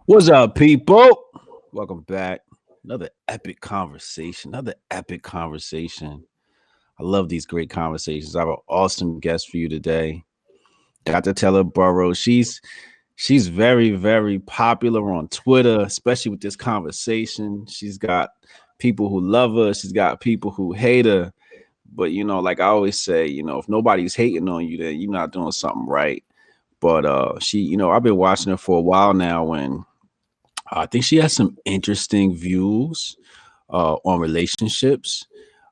What's up, people? Welcome back. Another epic conversation. Another epic conversation. I love these great conversations. I have an awesome guest for you today, Dr. Taylor Burrowes. She's very, very popular on Twitter, especially with this conversation. She's got people who love her. She's got people who hate her. But like I always say, if nobody's hating on you, then you're not doing something right. But I've been watching her for a while now, and I think she has some interesting views on relationships.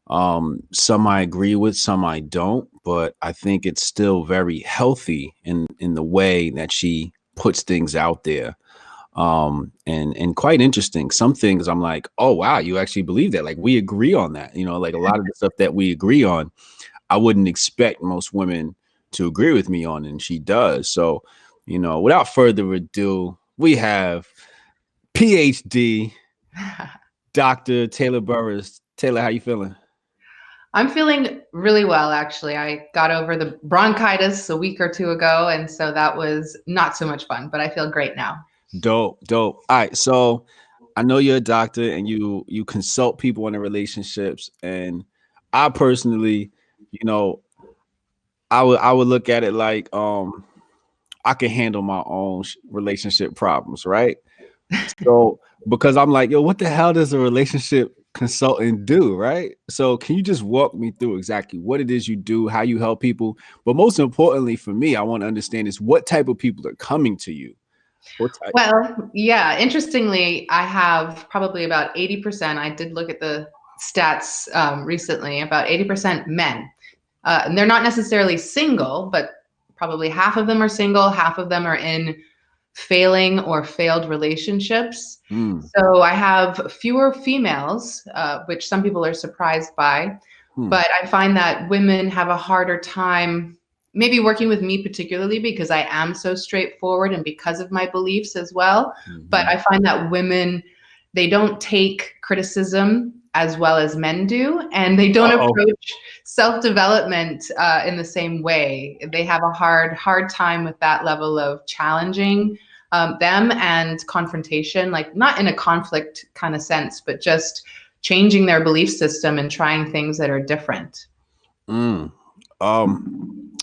Some I agree with, some I don't, but I think it's still very healthy in the way that she puts things out there. And quite interesting. Some things I'm like, oh wow, you actually believe that? Like we agree on that. Like a lot of the stuff that we agree on, I wouldn't expect most women to agree with me on, and she does. So, without further ado, we have Ph.D. Dr. Taylor Burrowes. Taylor, how you feeling? I'm feeling really well, actually. I got over the bronchitis a week or two ago, and so that was not so much fun, but I feel great now. Dope. All right, so I know you're a doctor and you consult people in their relationships, and I personally, you know, I would look at it like I can handle my own relationship problems, right? So because I'm like, yo, what the hell does a relationship consultant do, right? So can you just walk me through exactly what it is you do, how you help people, but most importantly for me, I want to understand is what type of people are coming to you. Well, yeah, interestingly, I have probably about 80%. I did look at the stats recently, about 80% men. And they're not necessarily single, but probably half of them are single, half of them are in failing or failed relationships. So I have fewer females, which some people are surprised by. But I find that women have a harder time maybe working with me particularly because I am so straightforward and because of my beliefs as well. But I find that women, they don't take criticism as well as men do, and they don't approach self-development in the same way. They have a hard time with that level of challenging them and confrontation, like not in a conflict kind of sense, but just changing their belief system and trying things that are different.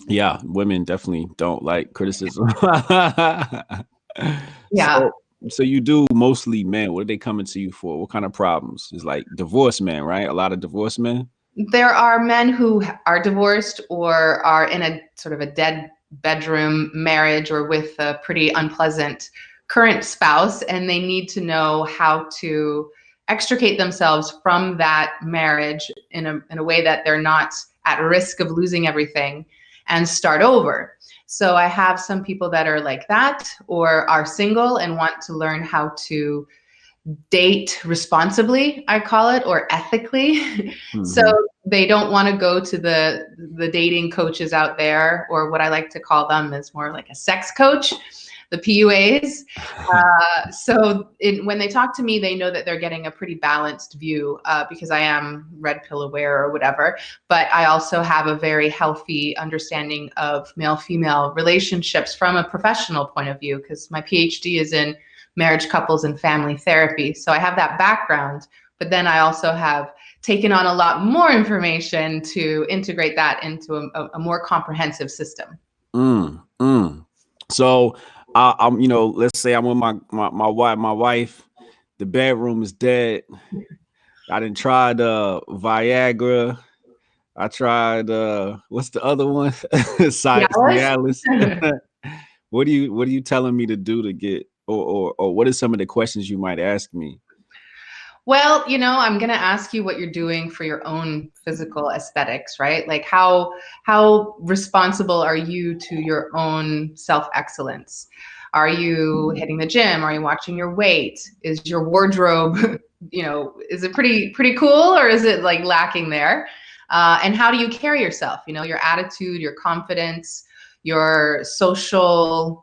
Yeah, women definitely don't like criticism. Yeah. So you do mostly men. What are they coming to you for? What kind of problems? It's like divorced men, right? A lot of divorced men. There are men who are divorced or are in a sort of a dead bedroom marriage or with a pretty unpleasant current spouse, and they need to know how to extricate themselves from that marriage in a way that they're not at risk of losing everything and start over. So I have some people that are like that or are single and want to learn how to date responsibly, I call it, or ethically. So they don't want to go to the dating coaches out there, or what I like to call them is more like a sex coach, the PUAs. When they talk to me, they know that they're getting a pretty balanced view because I am red pill aware or whatever. But I also have a very healthy understanding of male-female relationships from a professional point of view because my PhD is in marriage, couples, and family therapy. So I have that background, but then I also have taken on a lot more information to integrate that into a more comprehensive system. So I'm, let's say I'm with my wife, the bedroom is dead. I didn't try the Viagra. I tried what's the other one? Cialis. What are you telling me to do to get or what are some of the questions you might ask me? Well, I'm going to ask you what you're doing for your own physical aesthetics, right? Like how responsible are you to your own self-excellence? Are you hitting the gym? Are you watching your weight? Is your wardrobe, is it pretty cool, or is it like lacking there? And how do you carry yourself? Your attitude, your confidence, your social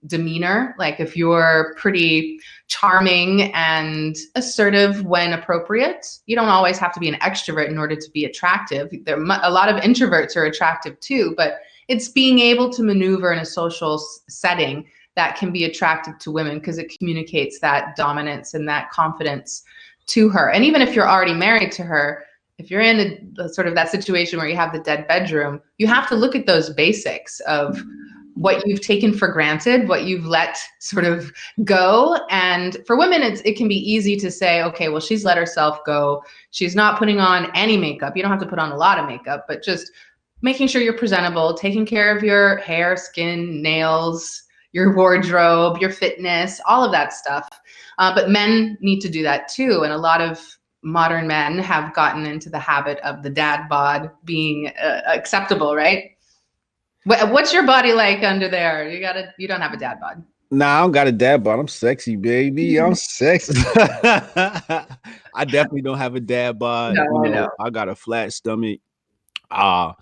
demeanor. Like if you're pretty charming and assertive when appropriate, you don't always have to be an extrovert in order to be attractive. A lot of introverts are attractive too, but it's being able to maneuver in a social setting that can be attractive to women because it communicates that dominance and that confidence to her. And even if you're already married to her, if you're in the sort of that situation where you have the dead bedroom, you have to look at those basics of what you've taken for granted, what you've let sort of go. And for women, it can be easy to say, okay, well, she's let herself go. She's not putting on any makeup. You don't have to put on a lot of makeup, but just making sure you're presentable, taking care of your hair, skin, nails, your wardrobe, your fitness, all of that stuff. But men need to do that too. And a lot of modern men have gotten into the habit of the dad bod being acceptable, right? What's your body like under there? You don't have a dad bod. Nah, I don't got a dad bod. I'm sexy, baby. I'm sexy. I definitely don't have a dad bod. No, I know. I got a flat stomach. I'm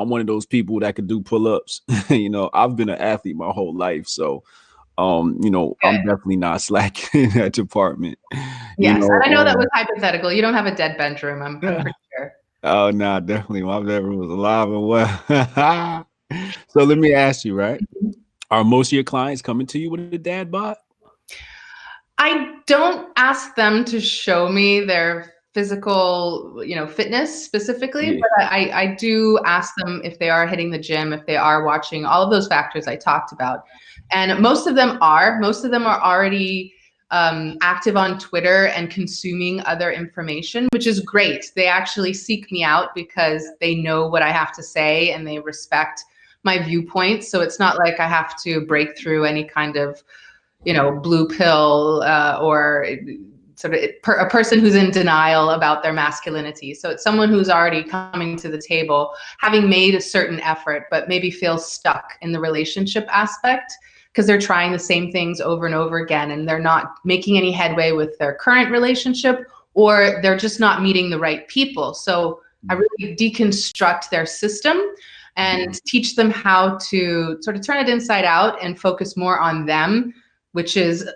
one of those people that could do pull-ups. I've been an athlete my whole life. So, I'm definitely not slacking in that department. Yes, and I know that was hypothetical. You don't have a dead bedroom, I'm pretty sure. Oh, no, definitely. My bedroom was alive and well. So let me ask you, right? Are most of your clients coming to you with a dad bod? I don't ask them to show me their physical, fitness specifically, but I do ask them if they are hitting the gym, if they are watching, all of those factors I talked about. And most of them are already active on Twitter and consuming other information, which is great. They actually seek me out because they know what I have to say and they respect my viewpoints. So it's not like I have to break through any kind of, blue pill or sort of a person who's in denial about their masculinity. So it's someone who's already coming to the table, having made a certain effort, but maybe feels stuck in the relationship aspect because they're trying the same things over and over again, and they're not making any headway with their current relationship, or they're just not meeting the right people. So I really deconstruct their system and teach them how to sort of turn it inside out and focus more on them, which is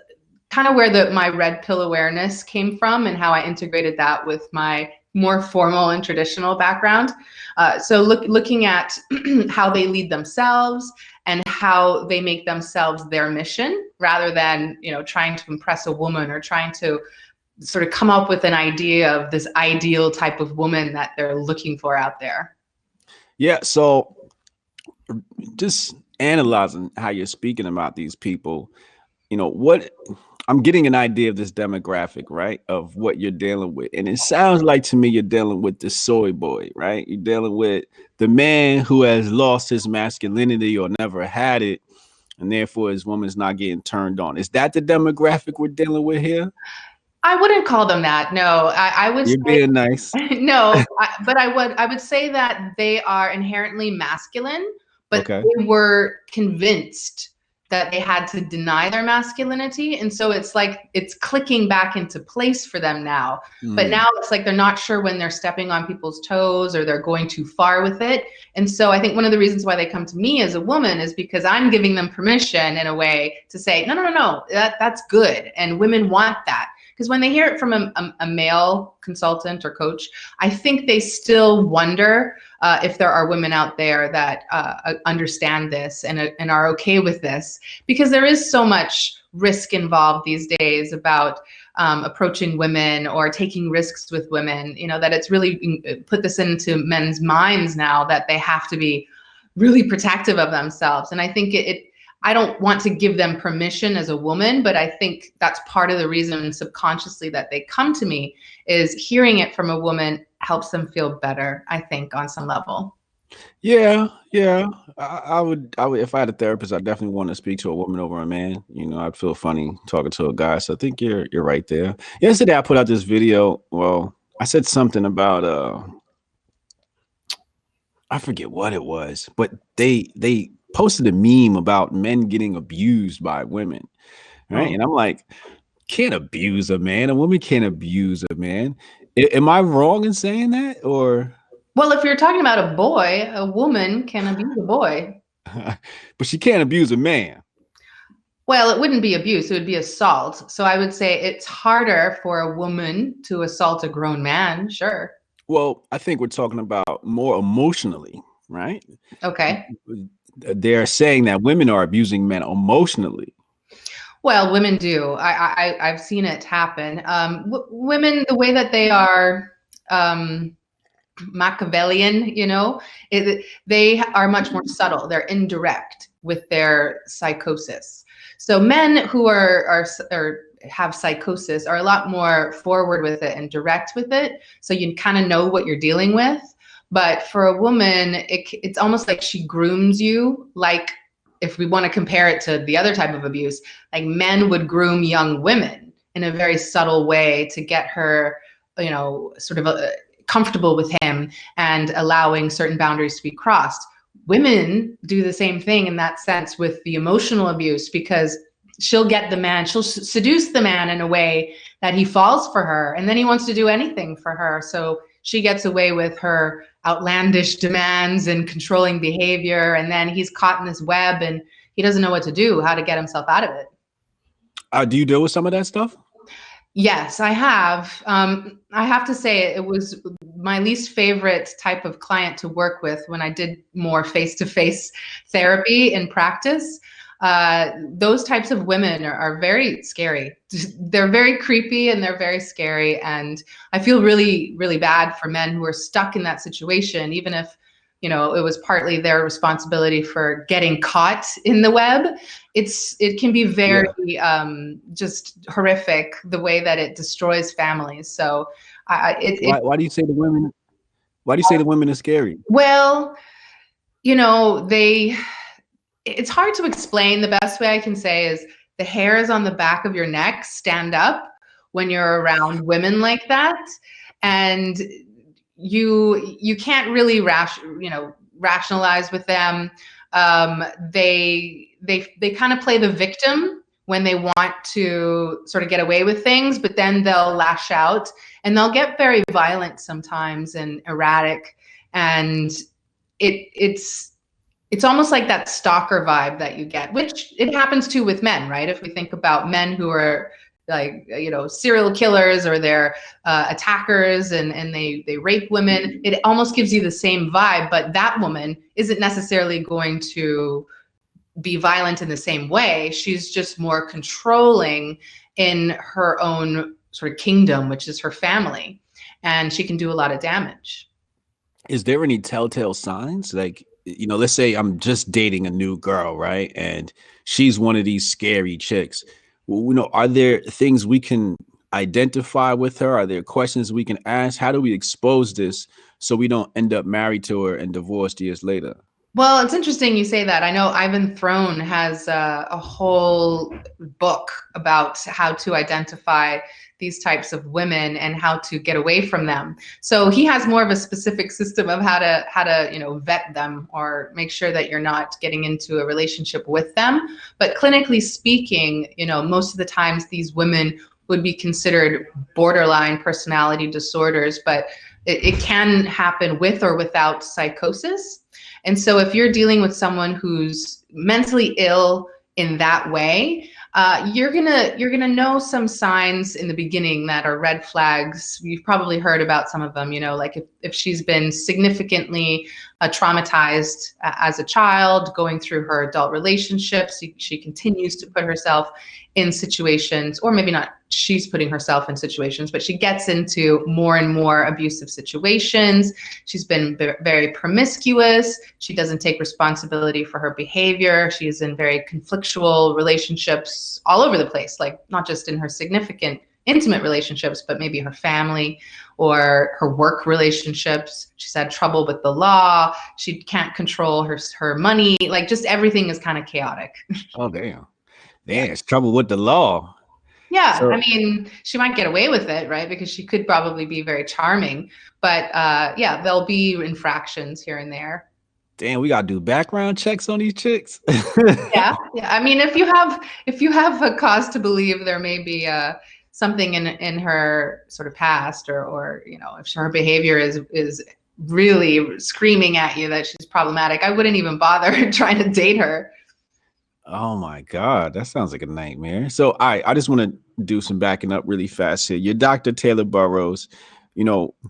kind of where my red pill awareness came from and how I integrated that with my more formal and traditional background. So looking at how they lead themselves and how they make themselves their mission rather than, trying to impress a woman or trying to sort of come up with an idea of this ideal type of woman that they're looking for out there. Yeah. So just analyzing how you're speaking about these people, what I'm getting an idea of this demographic, right? Of what you're dealing with. And it sounds like to me, you're dealing with the soy boy, right? You're dealing with the man who has lost his masculinity or never had it. And therefore his woman's not getting turned on. Is that the demographic we're dealing with here? I wouldn't call them that. No, I would. You're being nice. No, but I would say that they are inherently masculine, but Okay. they were convinced that they had to deny their masculinity. And so it's like it's clicking back into place for them now. But now it's like they're not sure when they're stepping on people's toes or they're going too far with it. And so I think one of the reasons why they come to me as a woman is because I'm giving them permission in a way to say, no, that's good. And women want that. Because when they hear it from a male consultant or coach, I think they still wonder if there are women out there that understand this and are okay with this. Because there is so much risk involved these days about approaching women or taking risks with women, that it's really put this into men's minds now that they have to be really protective of themselves. And I think I don't want to give them permission as a woman, but I think that's part of the reason subconsciously that they come to me is hearing it from a woman helps them feel better, I think, on some level. Yeah. I would, if I had a therapist, I definitely want to speak to a woman over a man. I'd feel funny talking to a guy. So I think you're right there. Yesterday, I put out this video. Well, I said something about, I forget what it was, but they posted a meme about men getting abused by women, right? And I'm like, can't abuse a man. A woman can't abuse a man. Am I wrong in saying that? Or well, if you're talking about a boy, a woman can abuse a boy. But she can't abuse a man. Well, it wouldn't be abuse, it would be assault. So I would say it's harder for a woman to assault a grown man, sure. Well, I think we're talking about more emotionally, right? Okay. they're saying that women are abusing men emotionally. Well, women do. I've seen it happen. Women, the way that they are Machiavellian, they are much more subtle. They're indirect with their psychosis. So men who are have psychosis are a lot more forward with it and direct with it. So you kind of know what you're dealing with. But for a woman, it's almost like she grooms you. Like, if we want to compare it to the other type of abuse, like men would groom young women in a very subtle way to get her, sort of comfortable with him and allowing certain boundaries to be crossed. Women do the same thing in that sense with the emotional abuse, because she'll get the man, she'll seduce the man in a way that he falls for her, and then he wants to do anything for her. So she gets away with her outlandish demands and controlling behavior, and then he's caught in this web and he doesn't know what to do, how to get himself out of it. Do you deal with some of that stuff? Yes, I have. I have to say it was my least favorite type of client to work with when I did more face-to-face therapy in practice. Those types of women are very scary. They're very creepy and they're very scary. And I feel really, really bad for men who are stuck in that situation, even if, it was partly their responsibility for getting caught in the web. It can be very just horrific, the way that it destroys families. So why do you say the women? Why do you say the women are scary? Well, it's hard to explain. The best way I can say is the hairs on the back of your neck stand up when you're around women like that. And you can't really rationalize with them. They kind of play the victim when they want to sort of get away with things, but then they'll lash out and they'll get very violent sometimes and erratic. And it's almost like that stalker vibe that you get, which it happens too with men, right? If we think about men who are like, serial killers, or they're attackers and they rape women, it almost gives you the same vibe, but that woman isn't necessarily going to be violent in the same way. She's just more controlling in her own sort of kingdom, which is her family, and she can do a lot of damage. Is there any telltale signs? Like, let's say I'm just dating a new girl, right? And she's one of these scary chicks. Are there things we can identify with her? Are there questions we can ask? How do we expose this so we don't end up married to her and divorced years later? Well, it's interesting you say that. I know Ivan Throne has a whole book about how to identify these types of women and how to get away from them. So he has more of a specific system of how to vet them or make sure that you're not getting into a relationship with them. But clinically speaking, most of the times these women would be considered borderline personality disorders, but it can happen with or without psychosis. And so if you're dealing with someone who's mentally ill in that way, you're gonna know some signs in the beginning that are red flags. You've probably heard about some of them, like if she's been significantly traumatized as a child, going through her adult relationships, she continues to put herself in situations, or maybe not she's putting herself in situations, but she gets into more and more abusive situations. She's been very promiscuous. She doesn't take responsibility for her behavior. She is in very conflictual relationships all over the place, like not just in her significant intimate relationships, but maybe her family or her work relationships. She's had trouble with the law. She can't control her money. Like, just everything is kind of chaotic. Oh, damn. There's trouble with the law. Yeah, so, I mean, she might get away with it, right? Because she could probably be very charming, but there'll be infractions here and there. Damn, we gotta do background checks on these chicks. Yeah. I mean, if you have a cause to believe there may be something in her sort of past, or if her behavior is really screaming at you that she's problematic, I wouldn't even bother trying to date her. Oh my God, that sounds like a nightmare. So I just want to do some backing up really fast here. You're Dr. Taylor Burrowes.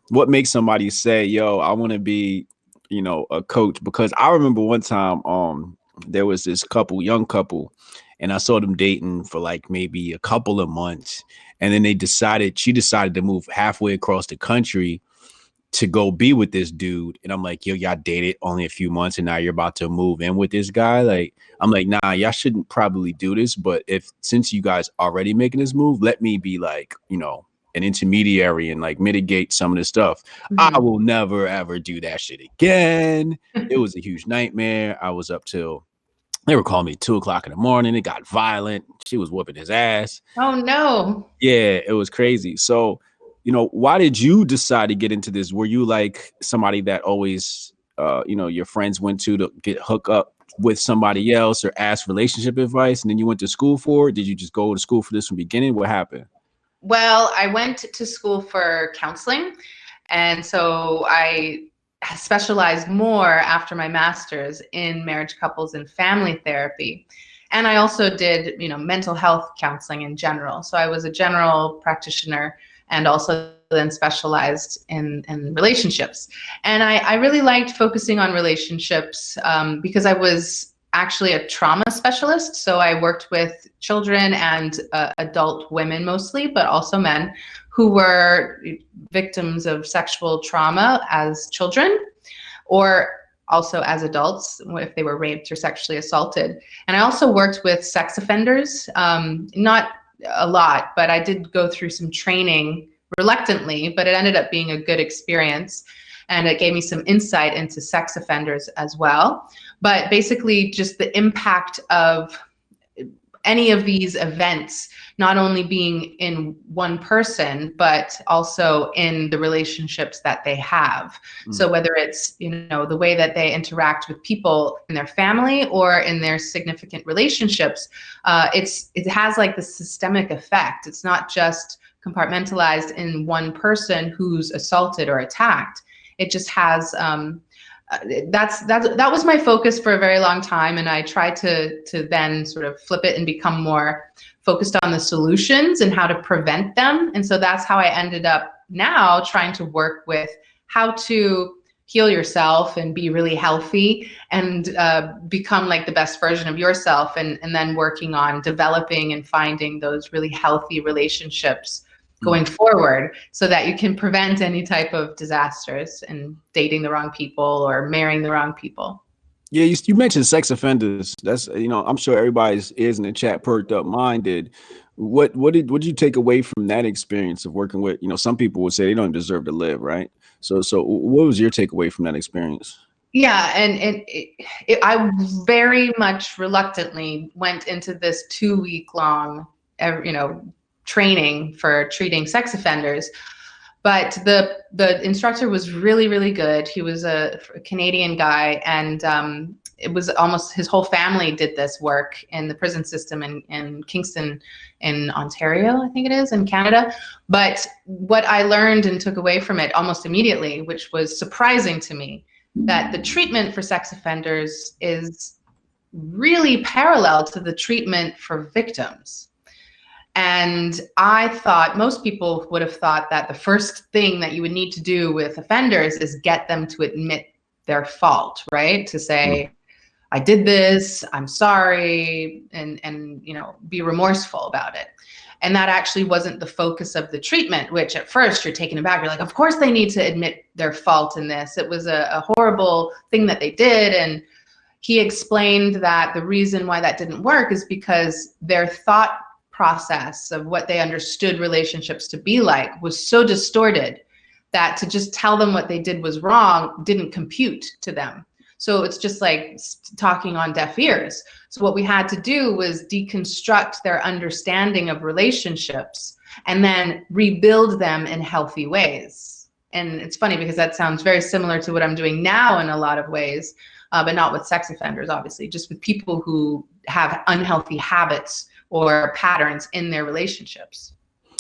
What makes somebody say, yo, I want to be a coach, because I remember one time there was this young couple, and I saw them dating for like maybe a couple of months, and then she decided to move halfway across the country to go be with this dude. And I'm like, yo, y'all dated only a few months and now you're about to move in with this guy. Like, I'm like, nah, y'all shouldn't probably do this. But since you guys already making this move, let me be like, an intermediary and like mitigate some of this stuff. I will never ever do that shit again. It was a huge nightmare. I was up till they were calling me 2:00 in the morning. It got violent. She was whooping his ass. Oh no. Yeah, it was crazy. So, why did you decide to get into this? Were you like somebody that always, your friends went to get hook up with somebody else or ask relationship advice, and then you went to school for it? Did you just go to school for this from the beginning? What happened? Well, I went to school for counseling, and so I specialized more after my master's in marriage, couples, and family therapy. And I also did, mental health counseling in general. So I was a general practitioner and also then specialized in relationships. And I really liked focusing on relationships because I was actually a trauma specialist. So I worked with children and adult women mostly, but also men who were victims of sexual trauma as children, or also as adults if they were raped or sexually assaulted. And I also worked with sex offenders, not a lot, but I did go through some training reluctantly, but it ended up being a good experience. And it gave me some insight into sex offenders as well. But basically just the impact of any of these events, not only being in one person, but also in the relationships that they have. So whether it's, the way that they interact with people in their family or in their significant relationships, it has like the systemic effect. It's not just compartmentalized in one person who's assaulted or attacked. It just has, that was my focus for a very long time, and I tried to then sort of flip it and become more focused on the solutions and how to prevent them. And so that's how I ended up now trying to work with how to heal yourself and be really healthy and become like the best version of yourself, and then working on developing and finding those really healthy relationships going forward so that you can prevent any type of disasters and dating the wrong people or marrying the wrong people. Yeah, you mentioned sex offenders. That's, I'm sure everybody's ears in the chat perked up. Mine did. What did you take away from that experience of working with, some people would say they don't deserve to live, right? So what was your takeaway from that experience? Yeah, and I very much reluctantly went into this 2-week long, training for treating sex offenders. But the instructor was really, really good. He was a Canadian guy, and it was almost his whole family did this work in the prison system in Kingston, in Ontario, I think it is, in Canada. But what I learned and took away from it almost immediately, which was surprising to me, that the treatment for sex offenders is really parallel to the treatment for victims. And I thought most people would have thought that the first thing that you would need to do with offenders is get them to admit their fault, right? To say, I did this, I'm sorry, and be remorseful about it. And that actually wasn't the focus of the treatment, which at first you're taken aback. You're like, of course they need to admit their fault in this. It was a horrible thing that they did. And he explained that the reason why that didn't work is because their thought process of what they understood relationships to be like was so distorted that to just tell them what they did was wrong didn't compute to them. So it's just like talking on deaf ears. So what we had to do was deconstruct their understanding of relationships and then rebuild them in healthy ways. And it's funny because that sounds very similar to what I'm doing now in a lot of ways, but not with sex offenders, obviously, just with people who have unhealthy habits or patterns in their relationships.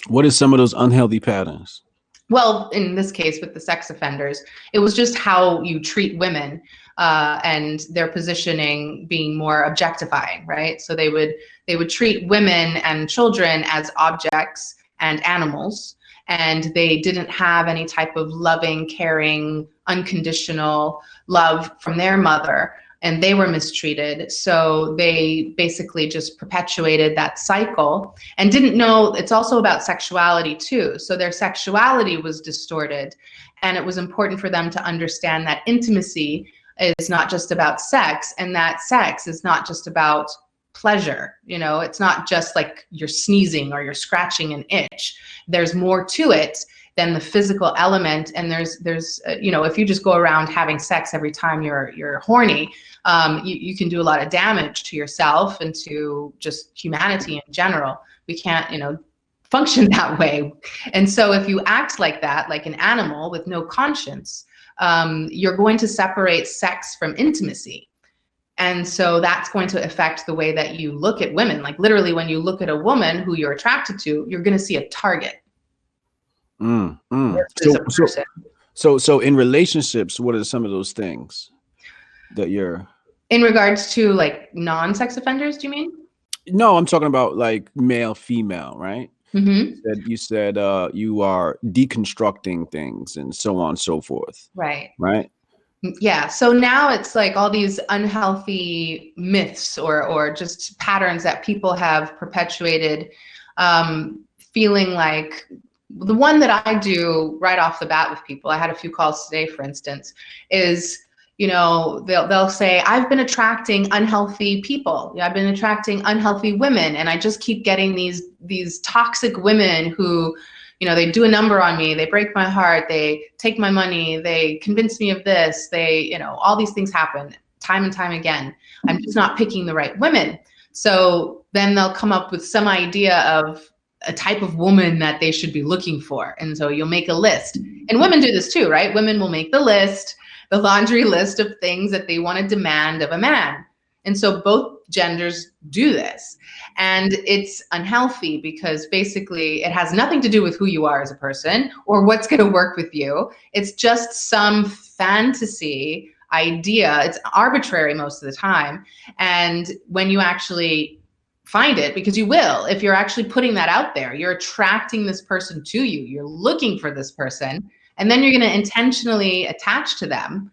What are some of those unhealthy patterns? Well, in this case with the sex offenders, it was just how you treat women and their positioning being more objectifying, right? So they would treat women and children as objects and animals, and they didn't have any type of loving, caring, unconditional love from their mother, and they were mistreated. So they basically just perpetuated that cycle and didn't know it's also about sexuality too. So their sexuality was distorted, and it was important for them to understand that intimacy is not just about sex, and that sex is not just about pleasure. You know, it's not just like you're sneezing or you're scratching an itch. There's more to it than the physical element. And there's you know, if you just go around having sex every time you're horny, you can do a lot of damage to yourself and to just humanity in general. We can't, you know, function that way. And so if you act like that, like an animal with no conscience, you're going to separate sex from intimacy. And so that's going to affect the way that you look at women. Like literally, when you look at a woman who you're attracted to, you're going to see a target. So in relationships, what are some of those things that you're in regards to, like, non-sex offenders, do you mean? No, I'm talking about like male, female, right? You said you are deconstructing things and so on and so forth. Right. Yeah. So now it's like all these unhealthy myths or just patterns that people have perpetuated, feeling like the one that I do right off the bat with people, I had a few calls today, for instance, is, you know, they'll say, I've been attracting unhealthy people. I've been attracting unhealthy women. And I just keep getting these toxic women who, you know, they do a number on me. They break my heart. They take my money. They convince me of this. They, you know, all these things happen time and time again. I'm just not picking the right women. So then they'll come up with some idea of a type of woman that they should be looking for. And so you'll make a list. And women do this too, right? Women will make the list, the laundry list of things that they want to demand of a man. And so both genders do this. And it's unhealthy because basically it has nothing to do with who you are as a person or what's going to work with you. It's just some fantasy idea. It's arbitrary most of the time. And when you actually find it, because you will, if you're actually putting that out there, you're attracting this person to you, you're looking for this person, and then you're going to intentionally attach to them,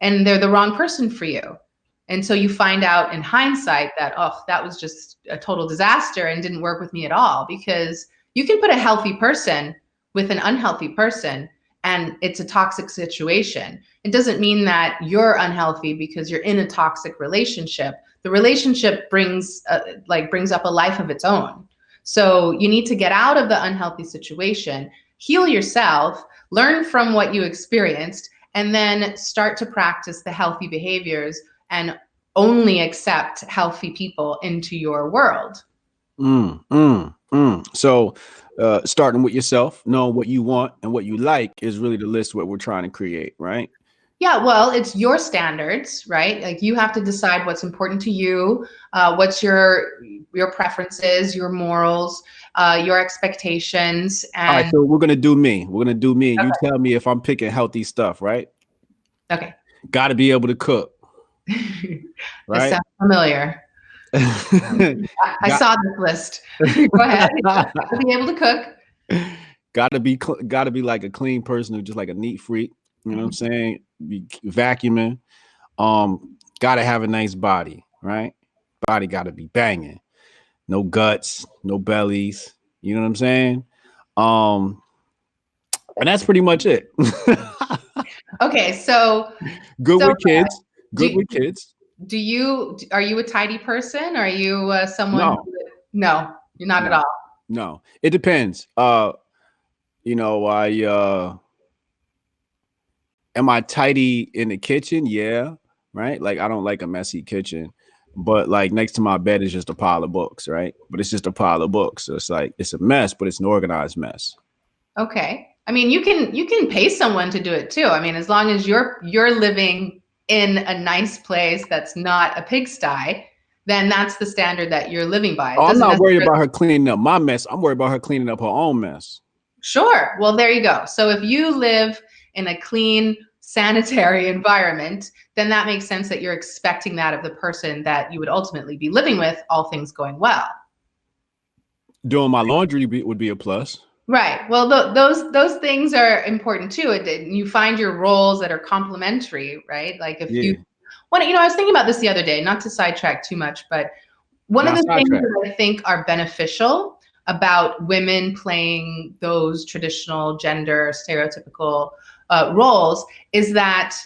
and they're the wrong person for you. And so you find out in hindsight that, oh, that was just a total disaster and didn't work with me at all, because you can put a healthy person with an unhealthy person and it's a toxic situation. It doesn't mean that you're unhealthy because you're in a toxic relationship. The relationship brings up a life of its own. So you need to get out of the unhealthy situation, heal yourself, learn from what you experienced, and then start to practice the healthy behaviors and only accept healthy people into your world. So starting with yourself, knowing what you want and what you like is really the list what we're trying to create, right? Yeah, well, it's your standards, right? Like you have to decide what's important to you, what's your preferences, your morals, your expectations. And all right, so we're gonna do me. We're gonna do me. Okay. You tell me if I'm picking healthy stuff, right? Okay. Got to be able to cook. Right? That sounds familiar. I saw this list. Go ahead. Gotta be able to cook. Gotta be like a clean person who's just like a neat freak. You know what I'm saying? Be vacuuming. Gotta have a nice body, right? Body gotta be banging. No guts, no bellies. You know what I'm saying? And that's pretty much it. Okay, so good with kids. Good with kids. Are you a tidy person? Are you someone? No, you're not at all. No, it depends. You know, am I tidy in the kitchen? Yeah, right. Like I don't like a messy kitchen, but like next to my bed is just a pile of books, right? But it's just a pile of books. So it's like it's a mess, but it's an organized mess. Okay. I mean, you can pay someone to do it too. I mean, as long as you're living in a nice place that's not a pigsty, then that's the standard that you're living by. I'm not worried about her cleaning up my mess. I'm worried about her cleaning up her own mess. Sure. Well, there you go. So if you live in a clean, sanitary environment, then that makes sense that you're expecting that of the person that you would ultimately be living with, all things going well. Doing my laundry would be a plus. Right. Well, those things are important too. You find your roles that are complementary, right? Like if you Yeah. want, I was thinking about this the other day, not to sidetrack too much, but one of Not the things sidetrack. that I think are beneficial about women playing those traditional gender stereotypical roles is that,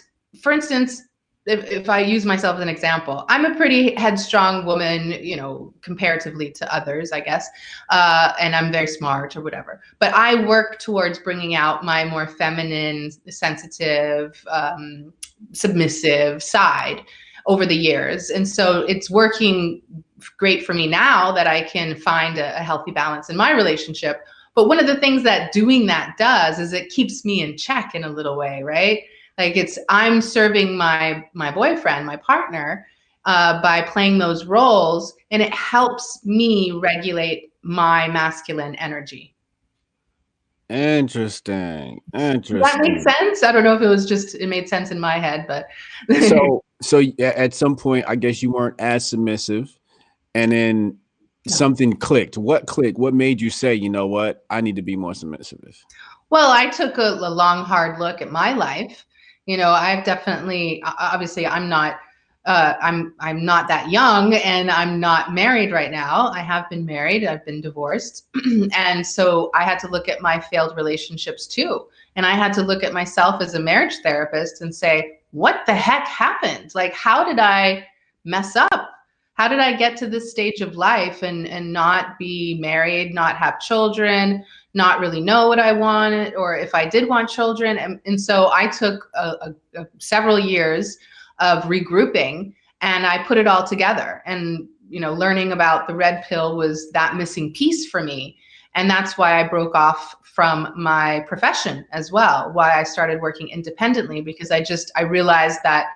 for instance, if I use myself as an example, I'm a pretty headstrong woman, comparatively to others, I guess, and I'm very smart or whatever. But I work towards bringing out my more feminine, sensitive, submissive side over the years. And so it's working great for me now that I can find a healthy balance in my relationship. But one of the things that doing that does is it keeps me in check in a little way, right? Like I'm serving my boyfriend, my partner, by playing those roles, and it helps me regulate my masculine energy. Interesting. Does that make Interesting. sense? I don't know if it made sense in my head, but So at some point, I guess you weren't as submissive, and then no. something clicked. What clicked? What made you say, you know what, I need to be more submissive? Well, I took a long, hard look at my life. I've definitely, obviously, I'm not that young, and I'm not married right now. I have been married. I've been divorced, and so I had to look at my failed relationships too, and I had to look at myself as a marriage therapist and say, what the heck happened? Like, how did I mess up? How did I get to this stage of life and not be married, not have children, not really know what I wanted, or if I did want children? And so I took several years of regrouping, and I put it all together. And learning about the red pill was that missing piece for me, and that's why I broke off from my profession as well. Why I started working independently, because I realized that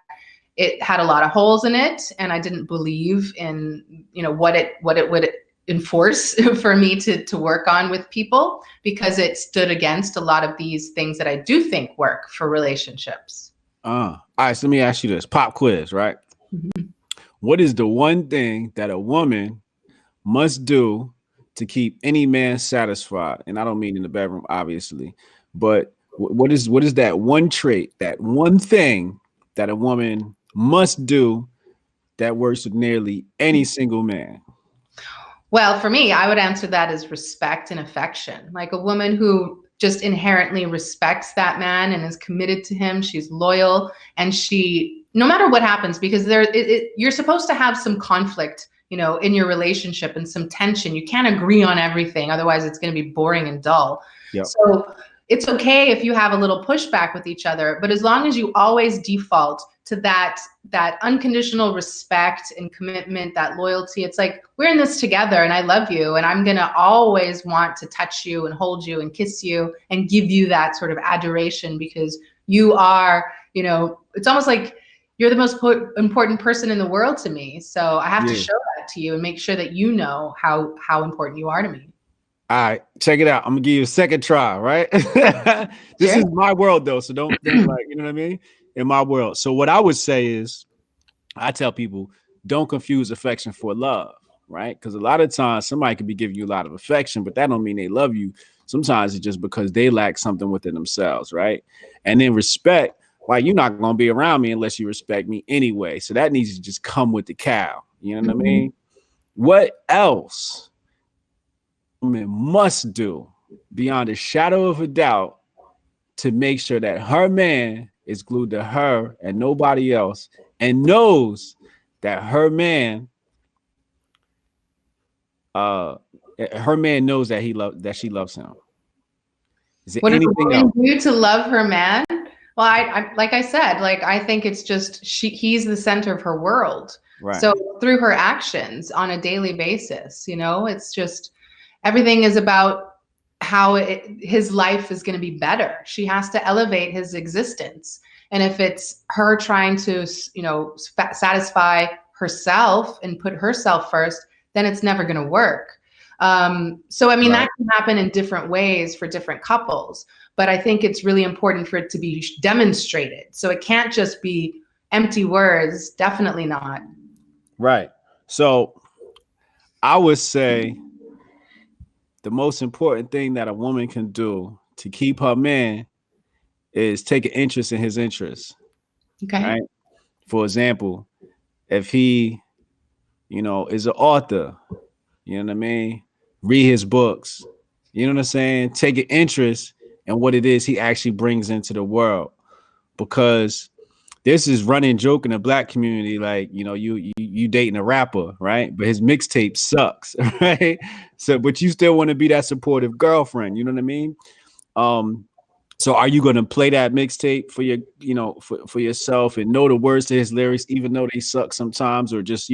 it had a lot of holes in it, and I didn't believe in what it would enforce for me to work on with people, because it stood against a lot of these things that I do think work for relationships. All right, so let me ask you this pop quiz, right? Mhm. What is the one thing that a woman must do to keep any man satisfied? And I don't mean in the bedroom, obviously, but what is that one trait, that one thing that a woman must do that works with nearly any single man? Well, for me, I would answer that as respect and affection. Like a woman who just inherently respects that man and is committed to him. She's loyal, and no matter what happens, because you're supposed to have some conflict, in your relationship, and some tension. You can't agree on everything, otherwise it's going to be boring and dull. Yep. So it's okay if you have a little pushback with each other, but as long as you always default to that unconditional respect and commitment, that loyalty, it's like, we're in this together, and I love you, and I'm going to always want to touch you and hold you and kiss you and give you that sort of adoration, because you are, it's almost like you're the most important person in the world to me. So I have to Yeah. show that to you and make sure that you know how important you are to me. All right, check it out. I'm gonna give you a second try, right? This Sure. is my world though, so don't like, you know what I mean? In my world. So what I would say is, I tell people, don't confuse affection for love, right? Because a lot of times somebody could be giving you a lot of affection, but that don't mean they love you. Sometimes it's just because they lack something within themselves, right? And then respect, like, you're not gonna be around me unless you respect me anyway. So that needs to just come with the cow. You know what I Mhm. mean? What else woman must do beyond a shadow of a doubt to make sure that her man is glued to her and nobody else, and knows that uh her man knows that she loves him? Is there What does a anything woman else? do to love her man? Well, I like I said, like I think it's just he's the center of her world. Right. So through her actions on a daily basis, it's just everything is about how his life is going to be better. She has to elevate his existence. And if it's her trying to, satisfy herself and put herself first, then it's never going to work. So, I mean, Right. that can happen in different ways for different couples, but I think it's really important for it to be demonstrated. So it can't just be empty words. Definitely not. Right. So I would say the most important thing that a woman can do to keep her man is take an interest in his interests, Okay. right? For example, if he, is an author, you know what I mean? Read his books, you know what I'm saying? Take an interest in what it is he actually brings into the world. Because this is running joke in the black community, like, you dating a rapper, right? But his mixtape sucks, right? So, but you still want to be that supportive girlfriend, you know what I mean? Um, so are you going to play that mixtape for your, for yourself and know the words to his lyrics, even though they suck sometimes, or just,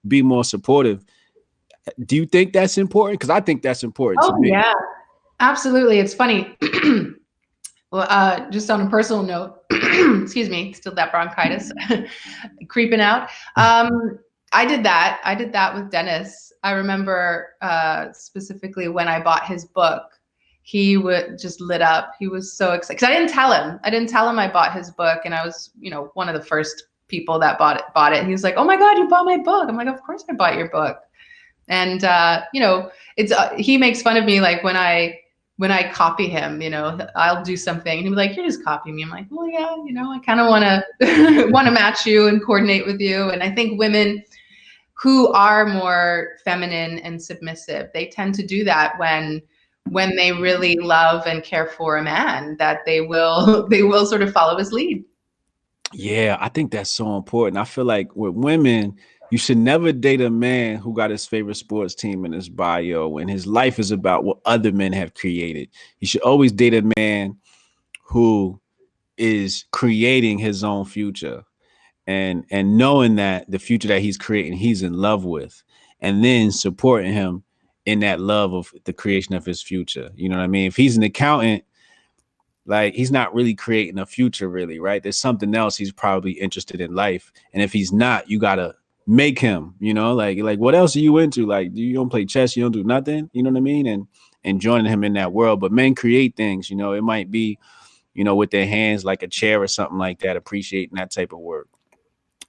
be more supportive? Do you think that's important? Because I think that's important to Oh me. yeah, absolutely. It's funny. Well, just on a personal note, excuse me, still that bronchitis creeping out. I did that. I did that with Dennis. I remember specifically when I bought his book, he would just lit up. He was so excited because I didn't tell him. I didn't tell him I bought his book, and I was, one of the first people that bought it. And he was like, "Oh my God, you bought my book!" I'm like, "Of course I bought your book." And it's he makes fun of me like when I copy him, I'll do something and he'll be like, "You're just copying me." I'm like, "Well, yeah, I kind of want to want to match you and coordinate with you." And I think women who are more feminine and submissive, they tend to do that when they really love and care for a man, that they will they will sort of follow his lead. Yeah, I think that's so important. I feel like with women, you should never date a man who got his favorite sports team in his bio and his life is about what other men have created. You should always date a man who is creating his own future and knowing that the future that he's creating, he's in love with, and then supporting him in that love of the creation of his future. You know what I mean? If he's an accountant, like he's not really creating a future, really, right? There's something else he's probably interested in life. And if he's not, you gotta make him, like what else are you into? Like, you don't play chess, you don't do nothing, you know what I mean? And joining him in that world. But men create things, it might be, with their hands, like a chair or something like that, appreciating that type of work.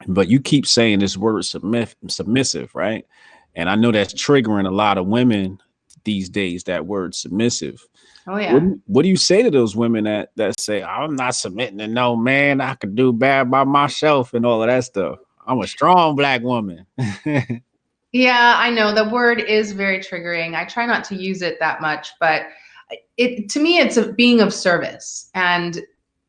But you keep saying this word submissive, right? And I know that's triggering a lot of women these days, that word submissive. Oh What yeah. do, what do you say to those women that say, "I'm not submitting to no man, I could do bad by myself," and all of that stuff? I'm a strong black woman. Yeah, I know the word is very triggering. I try not to use it that much, but it to me it's a being of service. And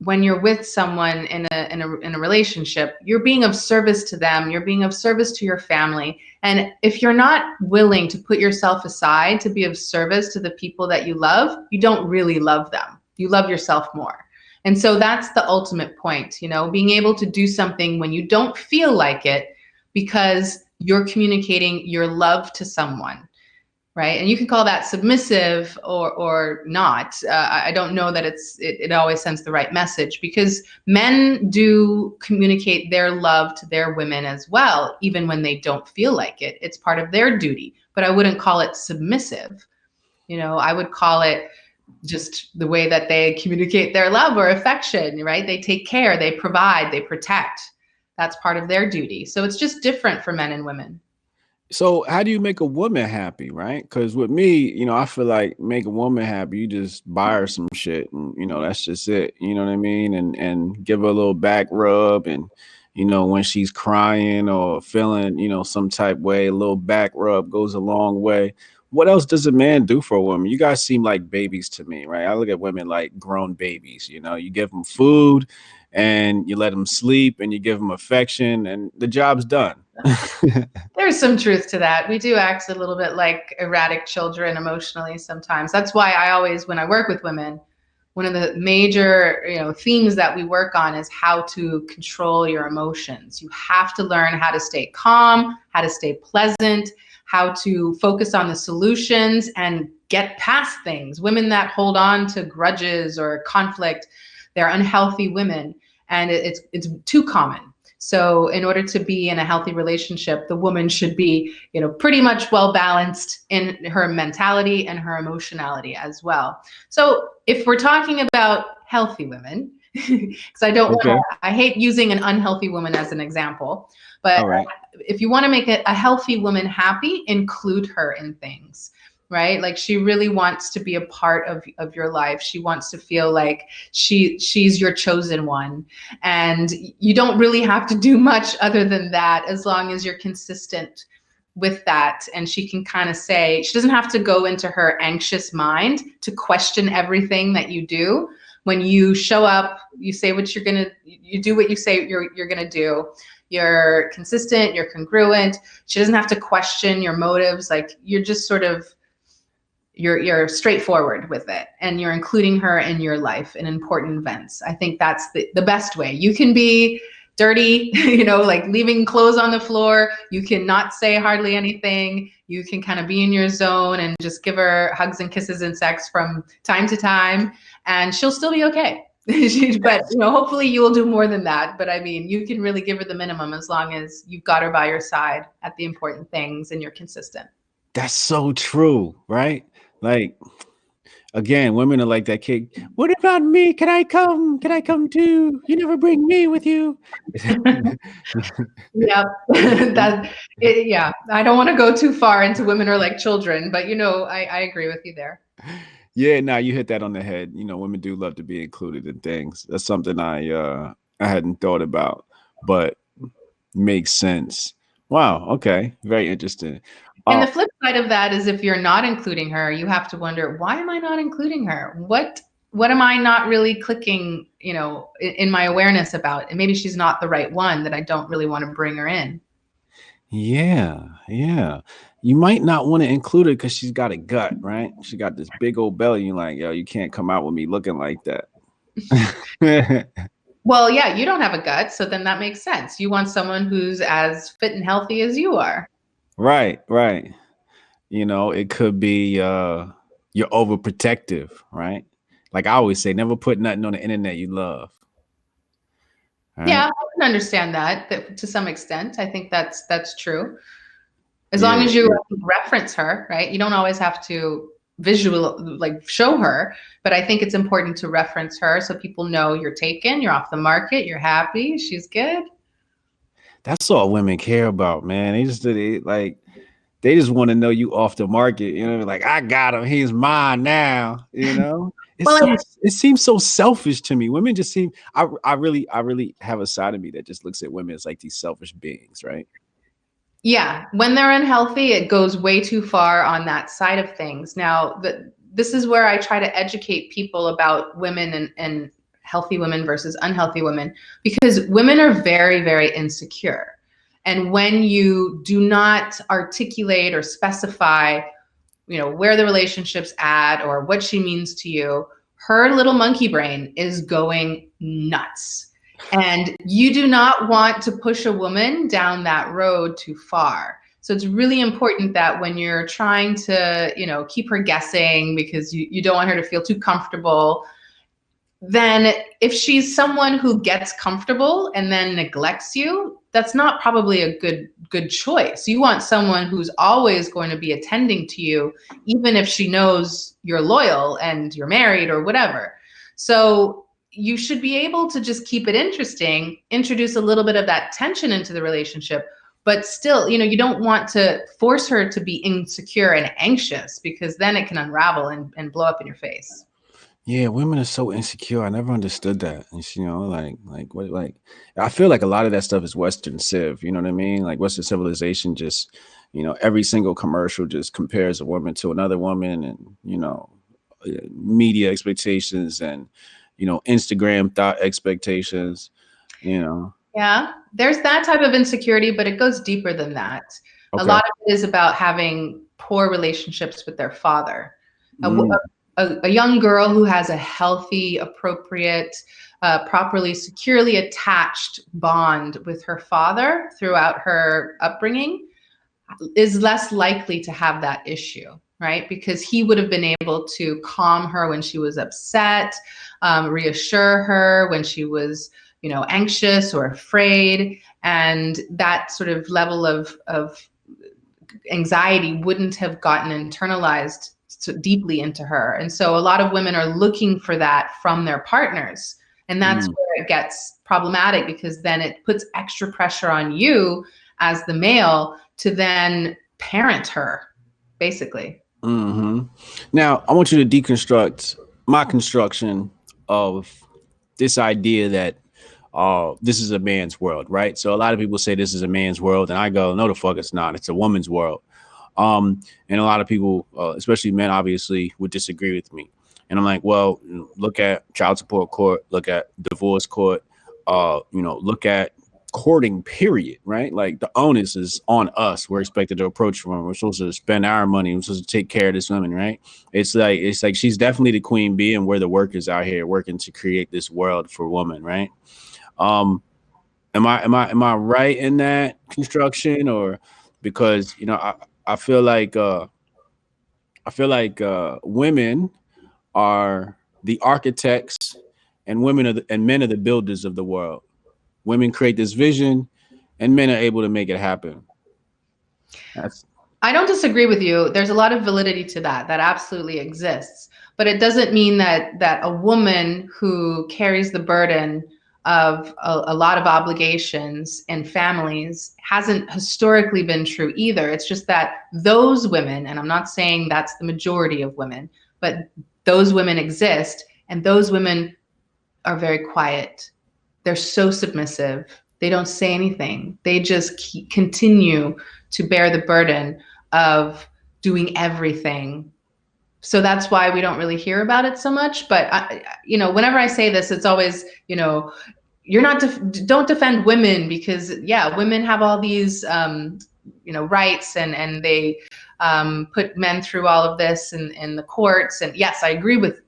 when you're with someone in a relationship, you're being of service to them, you're being of service to your family. And if you're not willing to put yourself aside to be of service to the people that you love, you don't really love them. You love yourself more. And so that's the ultimate point, being able to do something when you don't feel like it because you're communicating your love to someone, right? And you can call that submissive or not. I don't know that it always sends the right message, because men do communicate their love to their women as well, even when they don't feel like it. It's part of their duty, but I wouldn't call it submissive. I would call it just the way that they communicate their love or affection, right? They take care, they provide, they protect. That's part of their duty. So it's just different for men and women. So how do you make a woman happy, right? Because with me, I feel like make a woman happy, you just buy her some shit, and that's just it. You know what I mean? And give her a little back rub, and when she's crying or feeling, some type way, a little back rub goes a long way. What else does a man do for a woman? You guys seem like babies to me, right? I look at women like grown babies. You give them food, and you let them sleep, and you give them affection, and the job's done. There's some truth to that. We do act a little bit like erratic children emotionally sometimes. That's why I always, when I work with women, one of the major, themes that we work on is how to control your emotions. You have to learn how to stay calm, how to stay pleasant, how to focus on the solutions and get past things. Women that hold on to grudges or conflict, they're unhealthy women, and it's too common. So in order to be in a healthy relationship, the woman should be, pretty much well balanced in her mentality and her emotionality as well. So if we're talking about healthy women, because Okay. I hate using an unhealthy woman as an example, but All right. if you want to make a healthy woman happy, include her in things. right? Like she really wants to be a part of your life. She wants to feel like she's your chosen one. And you don't really have to do much other than that, as long as you're consistent with that. And she can kind of say, she doesn't have to go into her anxious mind to question everything that you do. When you show up, you say what you're gonna, you do what you say you're gonna do. You're consistent, you're congruent. She doesn't have to question your motives. Like you're just sort of, you're straightforward with it, and you're including her in your life in important events. I think that's the best way. You can be dirty, you know, like leaving clothes on the floor. You can not say hardly anything. You can kind of be in your zone and just give her hugs and kisses and sex from time to time, and she'll still be okay. But you know, hopefully you will do more than that. But I mean, you can really give her the minimum as long as you've got her by your side at the important things and you're consistent. That's so true, right? Like, again, women are like that kid. What about me? Can I come? Can I come too? You never bring me with you. Yeah, yeah. I don't want to go too far into women are like children, but you know, I agree with you there. Yeah, now you hit that on the head. You know, women do love to be included in things. That's something I hadn't thought about, but makes sense. Wow. Okay. Very interesting. And the flip side of that is if you're not including her, you have to wonder, why am I not including her? What am I not really clicking, you know, in my awareness about? And maybe she's not the right one, that I don't really want to bring her in. Yeah, yeah. You might not want to include her because she's got a gut, right? She got this big old belly. You're like, yo, you can't come out with me looking like that. Well, yeah, you don't have a gut, so then that makes sense. You want someone who's as fit and healthy as you are. Right, right. You know, it could be you're overprotective, right? Like I always say, never put nothing on the internet you love. Right? Yeah, I can understand that to some extent. I think that's true. As long Yeah. as you reference her, right? You don't always have to like show her, but I think it's important to reference her so people know you're taken, you're off the market, you're happy, she's good. That's all women care about, man. They just want to know you off the market. You know, like I got him, he's mine now. You know, it seems so selfish to me. Women just seem. I really have a side of me that just looks at women as like these selfish beings, right? Yeah, when they're unhealthy, it goes way too far on that side of things. Now, this is where I try to educate people about women and healthy women versus unhealthy women, because women are very, very insecure. And when you do not articulate or specify, you know, where the relationship's at or what she means to you, her little monkey brain is going nuts. And you do not want to push a woman down that road too far. So it's really important that when you're trying to, you know, keep her guessing because you don't want her to feel too comfortable, then if she's someone who gets comfortable and then neglects you, that's not probably a good choice. You want someone who's always going to be attending to you, even if she knows you're loyal and you're married or whatever. So you should be able to just keep it interesting, introduce a little bit of that tension into the relationship, but still, you know, you don't want to force her to be insecure and anxious, because then it can unravel and blow up in your face. Yeah, women are so insecure. I never understood that. And you know, like I feel like a lot of that stuff is Western Civ. You know what I mean? Like Western civilization, just you know, every single commercial just compares a woman to another woman, and you know, media expectations and you know, Instagram thought expectations. You know. Yeah, there's that type of insecurity, but it goes deeper than that. Okay. A lot of it is about having poor relationships with their father. A young girl who has a healthy, appropriate, properly, securely attached bond with her father throughout her upbringing is less likely to have that issue, right? Because he would have been able to calm her when she was upset, reassure her when she was, you know, anxious or afraid, and that sort of level of anxiety wouldn't have gotten internalized so deeply into her. And so a lot of women are looking for that from their partners. And that's where it gets problematic, because then it puts extra pressure on you as the male to then parent her, basically. Hmm. Now, I want you to deconstruct my construction of this idea that this is a man's world, right? So a lot of people say this is a man's world, and I go, no, the fuck, it's not. It's a woman's world. And a lot of people, especially men, obviously, would disagree with me. And I'm like, well, look at child support court, look at divorce court, look at courting, period, right? Like the onus is on us. We're expected to approach women. We're supposed to spend our money. We're supposed to take care of this woman, right? It's like she's definitely the queen bee, and we're the workers out here working to create this world for women, right? Um, am I right in that construction, or because I feel like women are the architects, and men are the builders of the world. Women create this vision, and men are able to make it happen. That's I don't disagree with you. There's a lot of validity to that. That absolutely exists. But it doesn't mean that a woman who carries the burden of a lot of obligations and families hasn't historically been true either. It's just that those women, and I'm not saying that's the majority of women, but those women exist, and those women are very quiet. They're so submissive. They don't say anything. They just continue to bear the burden of doing everything. So that's why we don't really hear about it so much. But whenever I say this, it's always, you're not don't defend women, because yeah, women have all these rights, and they put men through all of this in the courts. And yes, I agree with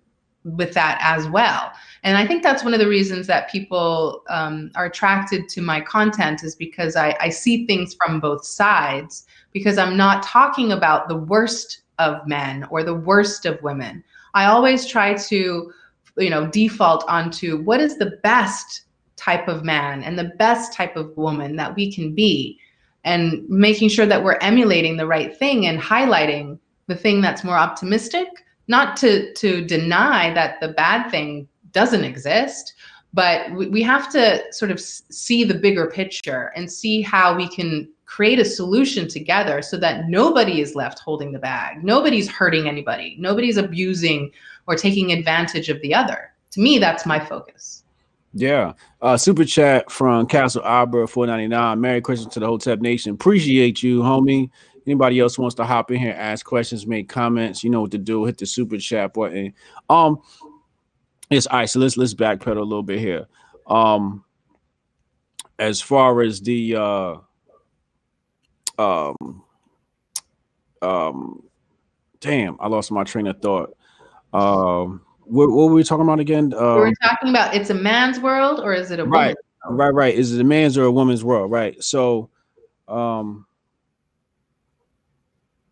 that as well. And I think that's one of the reasons that people are attracted to my content, is because I see things from both sides, because I'm not talking about the worst of men or the worst of women. I always try to, default onto what is the best type of man and the best type of woman that we can be, and making sure that we're emulating the right thing and highlighting the thing that's more optimistic, not to deny that the bad thing doesn't exist, but we have to sort of see the bigger picture and see how we can create a solution together, so that nobody is left holding the bag. Nobody's hurting anybody. Nobody's abusing or taking advantage of the other. To me, that's my focus. Yeah. Super chat from Castle Arbor 499. Merry Christmas to the Hotep Nation. Appreciate you, homie. Anybody else wants to hop in here, ask questions, make comments, you know what to do. Hit the super chat button. It's all right. So let's backpedal a little bit here. Um, as far as the um um damn, I lost my train of thought. What were we talking about again? We were talking about, it's a man's world, or is it a Right, woman's world? right. Is it a man's or a woman's world? Right. So, um,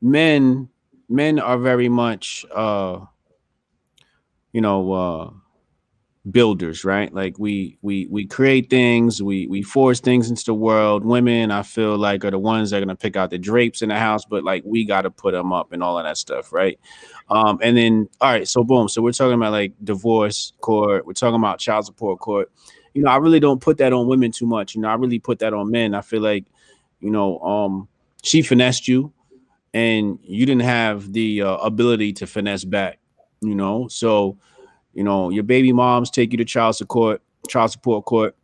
men men are very much you know uh builders, right? Like we create things, we force things into the world. Women, I feel like, are the ones that are gonna pick out the drapes in the house, but like we got to put them up and all of that stuff, right? And then all right, so boom, so we're talking about like divorce court, we're talking about child support court. I really don't put that on women too much. I really put that on men. I feel like, you know she finessed you, and you didn't have the ability to finesse back. So your baby moms take you to child support court,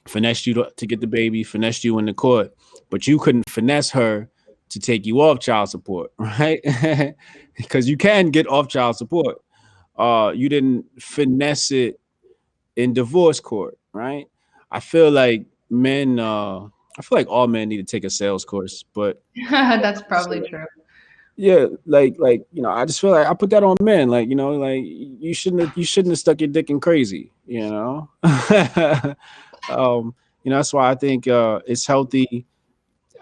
finessed you to get the baby, finessed you in the court, but you couldn't finesse her to take you off child support, right? Because you can get off child support. You didn't finesse it in divorce court, right? I feel like I feel like all men need to take a sales course, but That's probably true. yeah, I just feel like I put that on men. Like, like you shouldn't have stuck your dick in crazy. That's why I think it's healthy.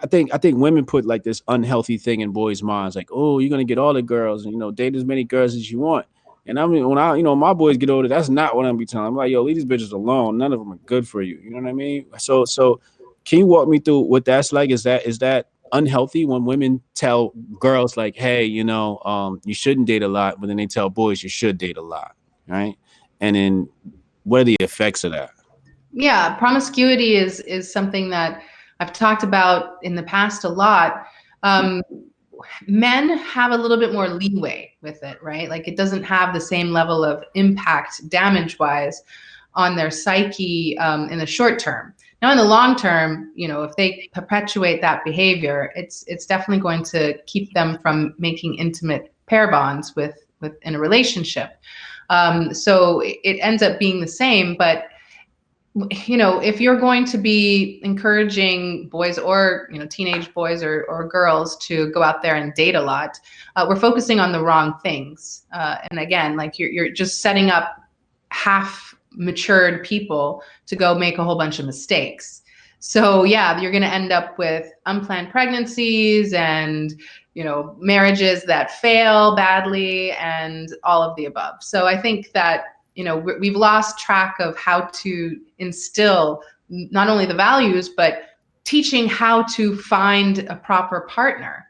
I think women put like this unhealthy thing in boys' minds, like, oh, you're gonna get all the girls, and date as many girls as you want. And I mean, when my boys get older, that's not what I'm be telling them. I'm like, yo, leave these bitches alone. None of them are good for you. You know what I mean? So can you walk me through what that's like? Is that unhealthy when women tell girls like, hey, you shouldn't date a lot, but then they tell boys you should date a lot, right? And then what are the effects of that? Yeah, promiscuity is something that I've talked about in the past a lot. Um, men have a little bit more leeway with it, right? Like it doesn't have the same level of impact damage-wise on their psyche in the short term. Now, in the long term, if they perpetuate that behavior, it's definitely going to keep them from making intimate pair bonds within a relationship. So it ends up being the same, but if you're going to be encouraging boys or teenage boys or girls to go out there and date a lot, we're focusing on the wrong things. And again, like you're just setting up half matured people to go make a whole bunch of mistakes. So yeah, you're going to end up with unplanned pregnancies and marriages that fail badly and all of the above. So I think that we've lost track of how to instill not only the values, but teaching how to find a proper partner,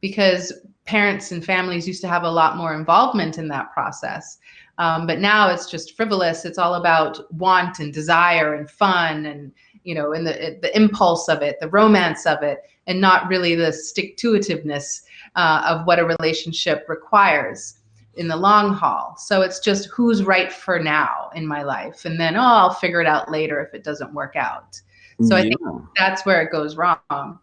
because parents and families used to have a lot more involvement in that process. But now it's just frivolous. It's all about want and desire and fun and, and the impulse of it, the romance of it, and not really the stick-to-itiveness of what a relationship requires in the long haul. So it's just who's right for now in my life. And then, I'll figure it out later if it doesn't work out. So I think that's where it goes wrong.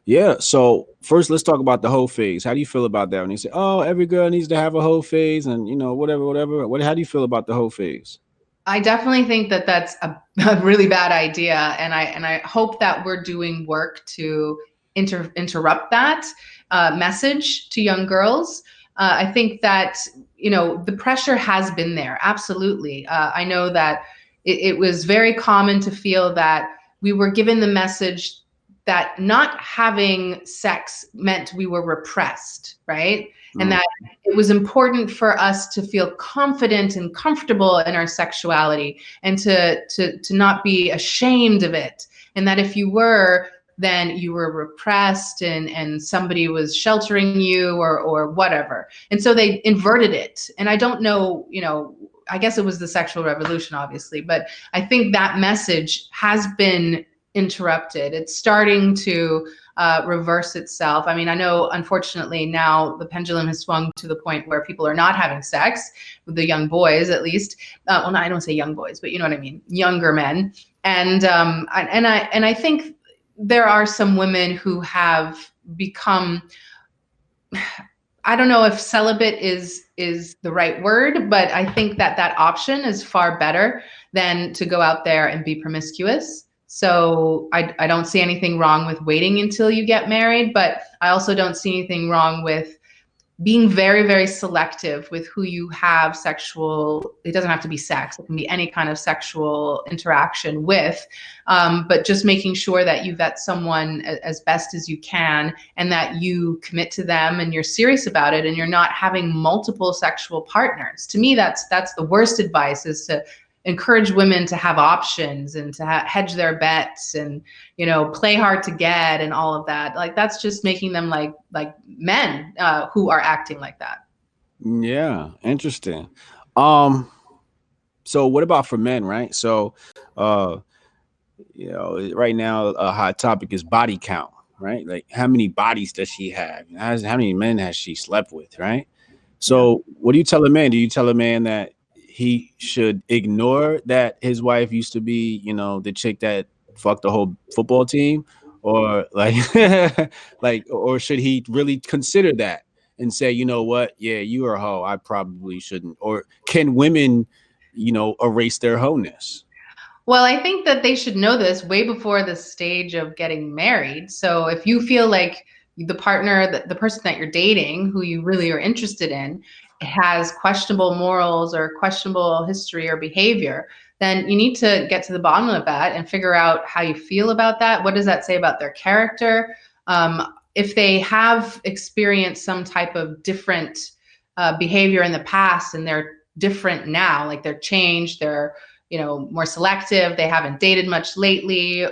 Yeah. So first, let's talk about the hoe phase. How do you feel about that when you say, "Oh, every girl needs to have a hoe phase," and whatever? How do you feel about the hoe phase? I definitely think that that's a really bad idea, and I hope that we're doing work to interrupt that message to young girls. I think that the pressure has been there, absolutely. I know that it was very common to feel that we were given the message that not having sex meant we were repressed, right? And that it was important for us to feel confident and comfortable in our sexuality and to not be ashamed of it. And that if you were, then you were repressed and somebody was sheltering you or whatever. And so they inverted it. And I don't know, I guess it was the sexual revolution, obviously, but I think that message has been interrupted. It's starting to reverse itself. I mean, I know, unfortunately, now the pendulum has swung to the point where people are not having sex, with the young boys, at least. Well, no, I don't say young boys, but you know what I mean, younger men. And I think there are some women who have become, I don't know if celibate is the right word, but I think that option is far better than to go out there and be promiscuous. So I don't see anything wrong with waiting until you get married, but I also don't see anything wrong with being very, very selective with who you have sexual, it doesn't have to be sex, it can be any kind of sexual interaction with, but just making sure that you vet someone as best as you can and that you commit to them and you're serious about it and you're not having multiple sexual partners. To me, that's the worst advice, is to encourage women to have options and to hedge their bets and, play hard to get and all of that. Like, that's just making them like men who are acting like that. Yeah. Interesting. So what about for men, right? So, right now a hot topic is body count, right? Like, how many bodies does she have? How many men has she slept with, right? So what do you tell a man? Do you tell a man that he should ignore that his wife used to be, the chick that fucked the whole football team, or or should he really consider that and say, you know what? Yeah, you are a hoe. I probably shouldn't. Or can women, erase their wholeness? Well, I think that they should know this way before the stage of getting married. So if you feel like the partner, the person that you're dating, who you really are interested in, has questionable morals or questionable history or behavior, then you need to get to the bottom of that and figure out how you feel about that. What does that say about their character? If they have experienced some type of different behavior in the past and they're different now, like they're changed, they're more selective, they haven't dated much lately,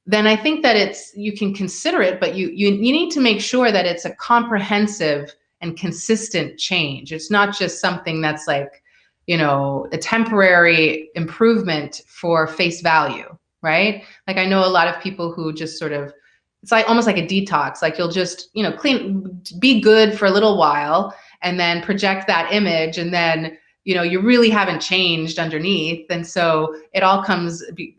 then I think that you can consider it, but you need to make sure that it's a comprehensive and consistent change. It's not just something that's like, a temporary improvement for face value, right? Like, I know a lot of people who just sort of, it's like almost like a detox. Like you'll just, be good for a little while and then project that image, and then, you really haven't changed underneath. And so it all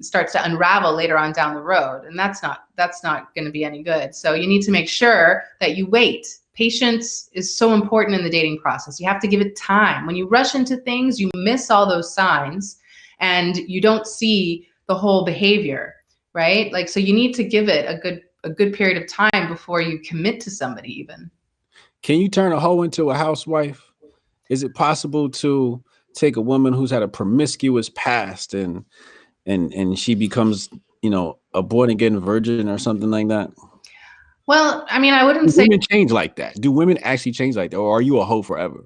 starts to unravel later on down the road. And that's not going to be any good. So you need to make sure that you wait. Patience is so important in the dating process. You have to give it time. When you rush into things, you miss all those signs and you don't see the whole behavior, right? Like, so you need to give it a good period of time before you commit to somebody even. Can you turn a hoe into a housewife? Is it possible to take a woman who's had a promiscuous past and she becomes, a born again virgin or something like that? Well, I mean, I wouldn't Do say women change like that. Do women actually change like that, or are you a hoe forever?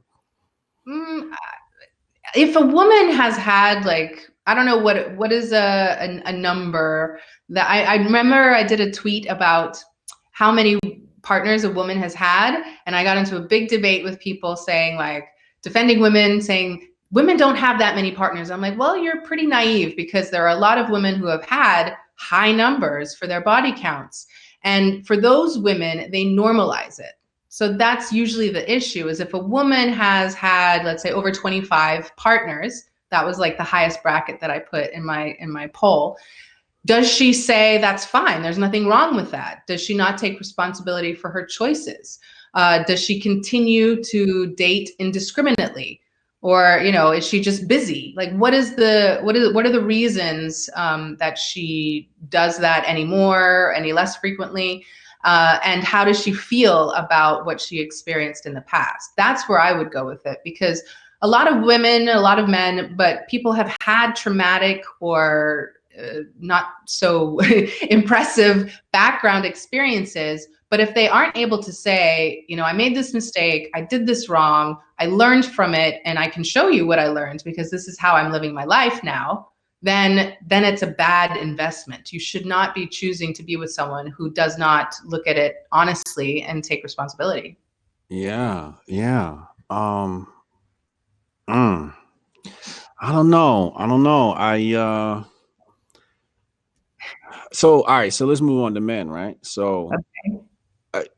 If a woman has had, like, I don't know what is a number that I remember I did a tweet about how many partners a woman has had, and I got into a big debate with people saying, like, defending women, saying women don't have that many partners. I'm like, well, you're pretty naive, because there are a lot of women who have had high numbers for their body counts. And for those women, they normalize it. So that's usually the issue, is if a woman has had, let's say, over 25 partners, that was like the highest bracket that I put in my poll. Does she say that's fine? There's nothing wrong with that. Does she not take responsibility for her choices? Does she continue to date indiscriminately? Or, is she just busy? Like, what are the reasons that she does that anymore, any less frequently? And how does she feel about what she experienced in the past? That's where I would go with it, because a lot of women, a lot of men, but people have had traumatic or not so impressive background experiences. But if they aren't able to say, I made this mistake, I did this wrong, I learned from it, and I can show you what I learned because this is how I'm living my life now, then it's a bad investment. You should not be choosing to be with someone who does not look at it honestly and take responsibility. Yeah. I don't know. So all right, so let's move on to men, right? So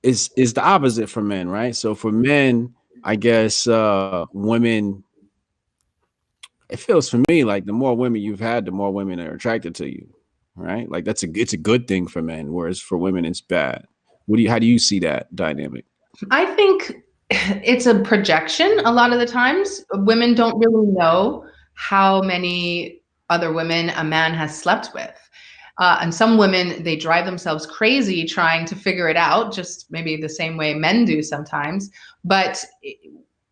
it's the opposite for men, right? So for men, I guess women, it feels for me like the more women you've had, the more women are attracted to you, right? Like it's a good thing for men, whereas for women it's bad. How do you see that dynamic? I think it's a projection. A lot of the times women don't really know how many other women a man has slept with. And some women, they drive themselves crazy trying to figure it out, just maybe the same way men do sometimes. But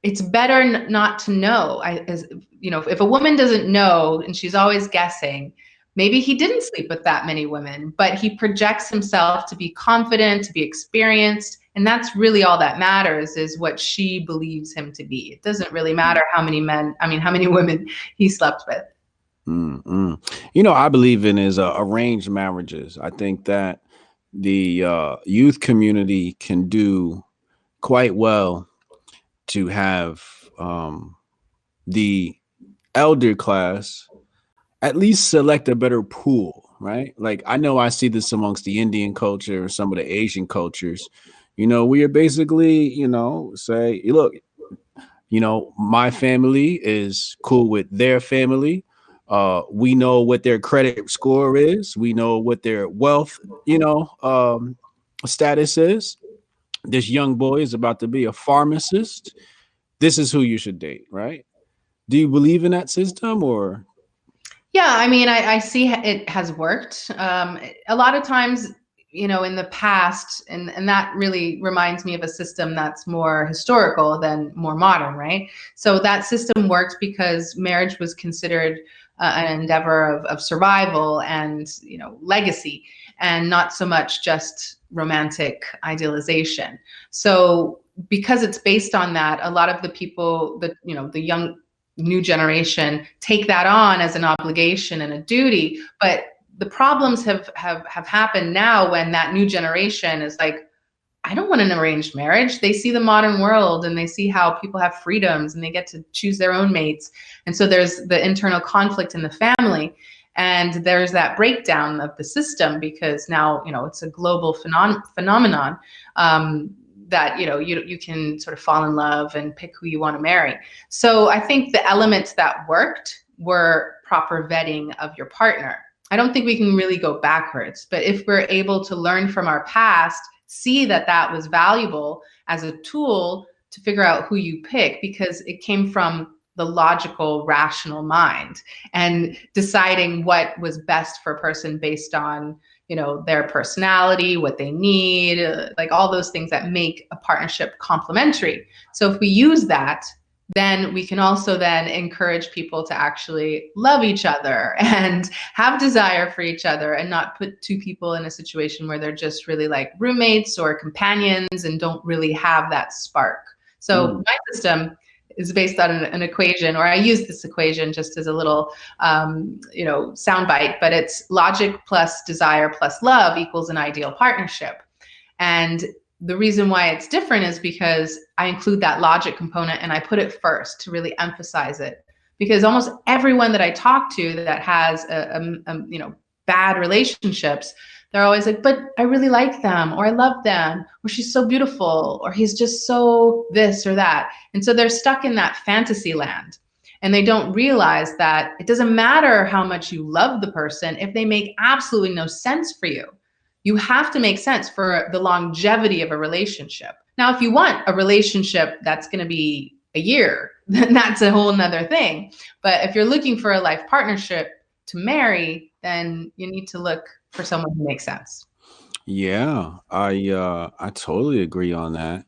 it's better not to know. If a woman doesn't know and she's always guessing, maybe he didn't sleep with that many women, but he projects himself to be confident, to be experienced. And that's really all that matters, is what she believes him to be. It doesn't really matter how many women he slept with. I believe in is arranged marriages. I think that the youth community can do quite well to have the elder class at least select a better pool, right? Like I know I see this amongst the Indian culture or some of the Asian cultures. We are basically, say, look, my family is cool with their family. We know what their credit score is. We know what their wealth, status is. This young boy is about to be a pharmacist. This is who you should date, right? Do you believe in that system or? Yeah, I mean, I see it has worked. A lot of times, in the past, and that really reminds me of a system that's more historical than more modern, right? So that system worked because marriage was considered an endeavor of survival and, legacy, and not so much just romantic idealization. So because it's based on that, a lot of the people that, the young new generation take that on as an obligation and a duty. But the problems have happened now when that new generation is like, I don't want an arranged marriage. They see the modern world and they see how people have freedoms and they get to choose their own mates. And so there's the internal conflict in the family. And there's that breakdown of the system because now, it's a global phenomenon, that, you can sort of fall in love and pick who you want to marry. So I think the elements that worked were proper vetting of your partner. I don't think we can really go backwards, but if we're able to learn from our past, see that that was valuable as a tool to figure out who you pick, because it came from the logical, rational mind and deciding what was best for a person based on, their personality, what they need, like all those things that make a partnership complementary. So if we use that, then we can also then encourage people to actually love each other and have desire for each other, and not put two people in a situation where they're just really like roommates or companions and don't really have that spark. So my system is based on an equation, or I use this equation just as a little, soundbite, but it's logic plus desire plus love equals an ideal partnership. And the reason why it's different is because I include that logic component and I put it first to really emphasize it. Because almost everyone that I talk to that has bad relationships, they're always like, but I really like them, or I love them, or she's so beautiful, or he's just so this or that. And so they're stuck in that fantasy land. And they don't realize that it doesn't matter how much you love the person if they make absolutely no sense for you. You have to make sense for the longevity of a relationship. Now, if you want a relationship that's going to be a year, then that's a whole nother thing. But if you're looking for a life partnership to marry, then you need to look for someone who makes sense. Yeah, I totally agree on that.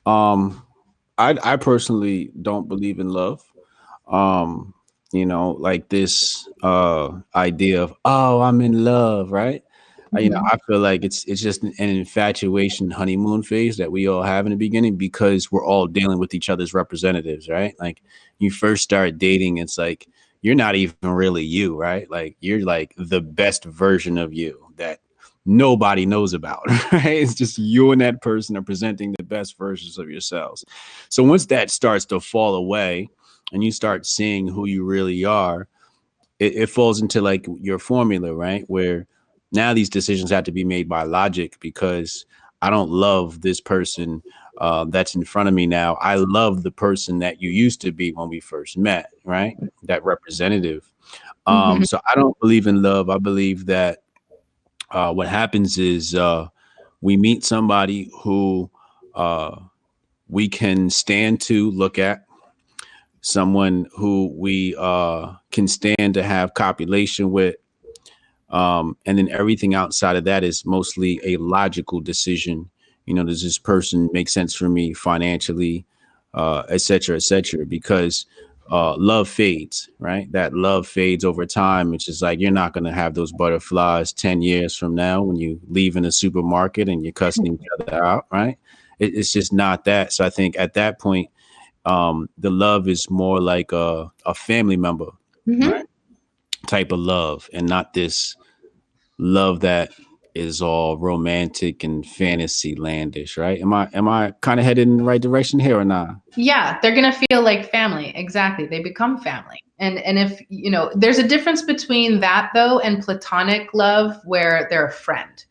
Um, I personally don't believe in love. Um, like this idea of, oh, I'm in love, right? Mhm. I feel like it's just an infatuation honeymoon phase that we all have in the beginning, because we're all dealing with each other's representatives, right? Like, you first start dating, it's like you're not even really you, right? Like, you're like the best version of you that nobody knows about, right? It's just you and that person are presenting the best versions of yourselves. So once that starts to fall away and you start seeing who you really are, it falls into like your formula, right? Where now these decisions have to be made by logic, because I don't love this person that's in front of me now. I love the person that you used to be when we first met, right? That representative. Mhm. So I don't believe in love. I believe that what happens is we meet somebody who uh, we can stand to look at, someone who we can stand to have copulation with. And then everything outside of that is mostly a logical decision. Does this person make sense for me financially, et cetera, et cetera? Because love fades, right? That love fades over time. It's just like you're not going to have those butterflies 10 years from now when you leave in a supermarket and you're cussing each other out, right? It's just not that. So I think at that point, the love is more like a family member, right? Mhm. Type of love, and not this love that is all romantic and fantasy landish, right? Am I kind of headed in the right direction here or not? Yeah, they're gonna feel like family. Exactly. They become family. And if there's a difference between that though and platonic love where they're a friend.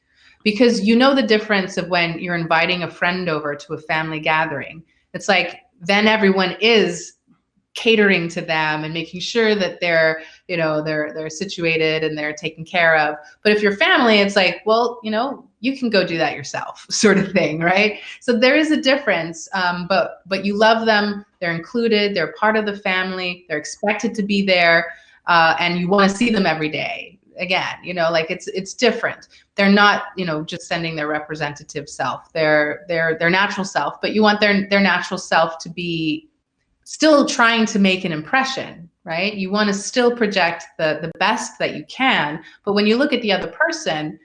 Because the difference of when you're inviting a friend over to a family gathering. It's like then everyone is catering to them and making sure that they're situated and they're taken care of. But if you're family, it's like, well, you can go do that yourself, sort of thing, right? So there is a difference, but you love them, they're included, they're part of the family, they're expected to be there, and you want to see them every day. Again, like it's different. They're not, just sending their representative self, their natural self, but you want their natural self to be still trying to make an impression, right? You want to still project the best that you can, but when you look at the other person,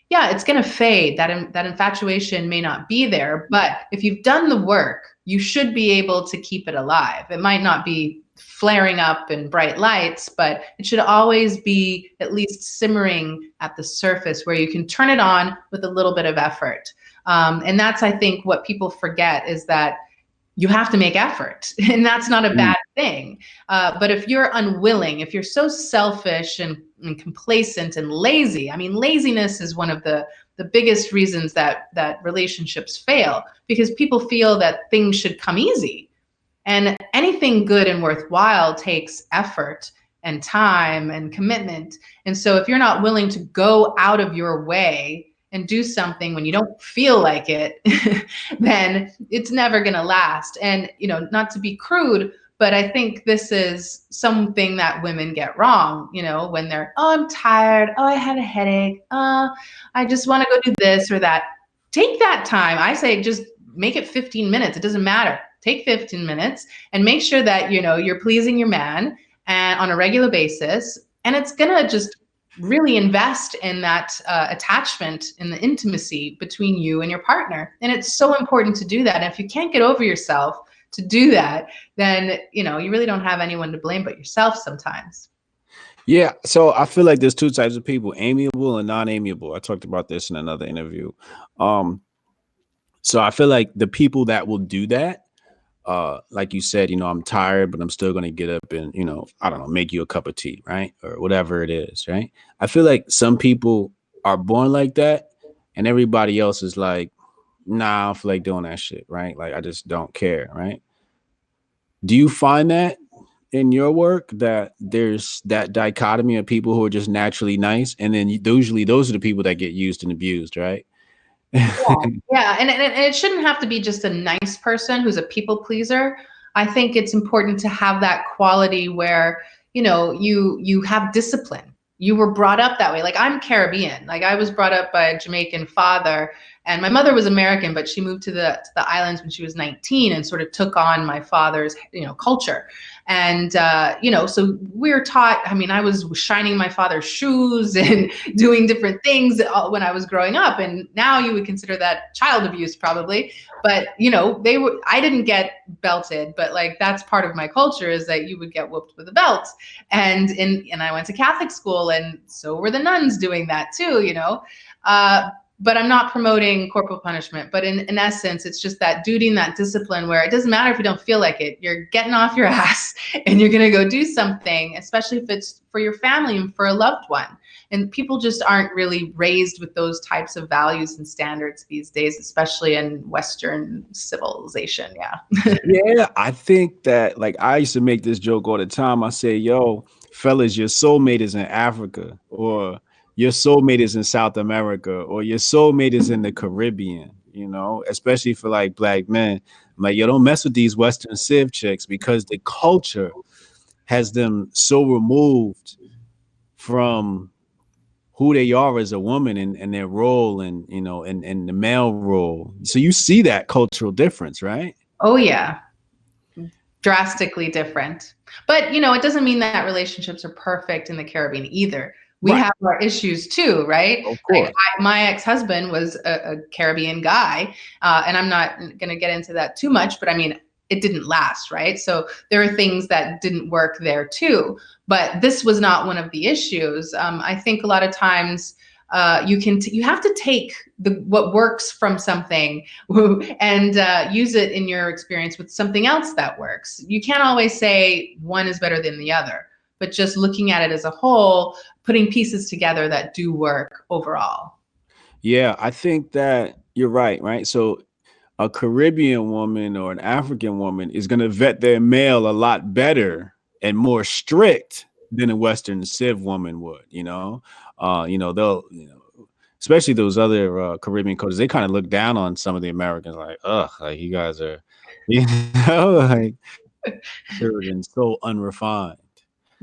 yeah, it's going to fade. That infatuation may not be there, but if you've done the work, you should be able to keep it alive. It might not be flaring up in bright lights, but it should always be at least simmering at the surface where you can turn it on with a little bit of effort. And that's, I think, what people forget is that you have to make effort, and that's not a bad thing. But if you're unwilling, if you're so selfish and complacent and lazy, I mean, laziness is one of the biggest reasons that relationships fail, because people feel that things should come easy. And anything good and worthwhile takes effort and time and commitment. And so if you're not willing to go out of your way and do something when you don't feel like it, then it's never going to last. And, not to be crude, but I think this is something that women get wrong, when they're, oh, I'm tired. Oh, I had a headache. I just want to go do this or that. Take that time. I say just make it 15 minutes. It doesn't matter. Take 15 minutes and make sure that, you're pleasing your man and on a regular basis. And it's going to just really invest in that attachment, in the intimacy between you and your partner. And it's so important to do that. And if you can't get over yourself to do that, then, you really don't have anyone to blame but yourself sometimes. Yeah. So I feel like there's two types of people, amiable and non-amiable. I talked about this in another interview. So I feel like the people that will do that, like you said, I'm tired, but I'm still going to get up and, I don't know, make you a cup of tea, right? Or whatever it is, right? I feel like some people are born like that and everybody else is like, nah, I don't feel like doing that shit, right? Like, I just don't care, right? Do you find that in your work that there's that dichotomy of people who are just naturally nice, and then usually those are the people that get used and abused, right? Yeah. And it shouldn't have to be just a nice person who's a people pleaser. I think it's important to have that quality where, you have discipline. You were brought up that way. Like, I'm Caribbean. Like, I was brought up by a Jamaican father, and my mother was American, but she moved to the islands when she was 19 and sort of took on my father's, culture. And, so we're taught, I mean, I was shining my father's shoes and doing different things when I was growing up. And now you would consider that child abuse probably. But, I didn't get belted, but like, that's part of my culture, is that you would get whooped with a belt. And I went to Catholic school, and so were the nuns doing that too, but I'm not promoting corporal punishment. But in essence, it's just that duty and that discipline where it doesn't matter if you don't feel like it. You're getting off your ass and you're going to go do something, especially if it's for your family and for a loved one. And people just aren't really raised with those types of values and standards these days, especially in Western civilization. Yeah. Yeah, I think that, like, I used to make this joke all the time. I say, yo, fellas, your soulmate is in Africa, or your soulmate is in South America, or your soulmate is in the Caribbean, especially for like black men. I'm like, yo, don't mess with these Western Civ chicks, because the culture has them so removed from who they are as a woman and their role and, and the male role. So you see that cultural difference, right? Oh, yeah. Drastically different. But, it doesn't mean that relationships are perfect in the Caribbean either. We have our issues too, right? Of course. Like, my ex-husband was a Caribbean guy, and I'm not going to get into that too much, but I mean, it didn't last, right? So there are things that didn't work there too, but this was not one of the issues. I think a lot of times you have to take what works from something and use it in your experience with something else that works. You can't always say one is better than the other, but just looking at it as a whole, putting pieces together that do work overall. Yeah, I think that you're right? So a Caribbean woman or an African woman is going to vet their male a lot better and more strict than a Western Civ woman would, they'll, especially those other Caribbean cultures, they kind of look down on some of the Americans like, ugh, like, you guys are, like, Caribbean, so unrefined.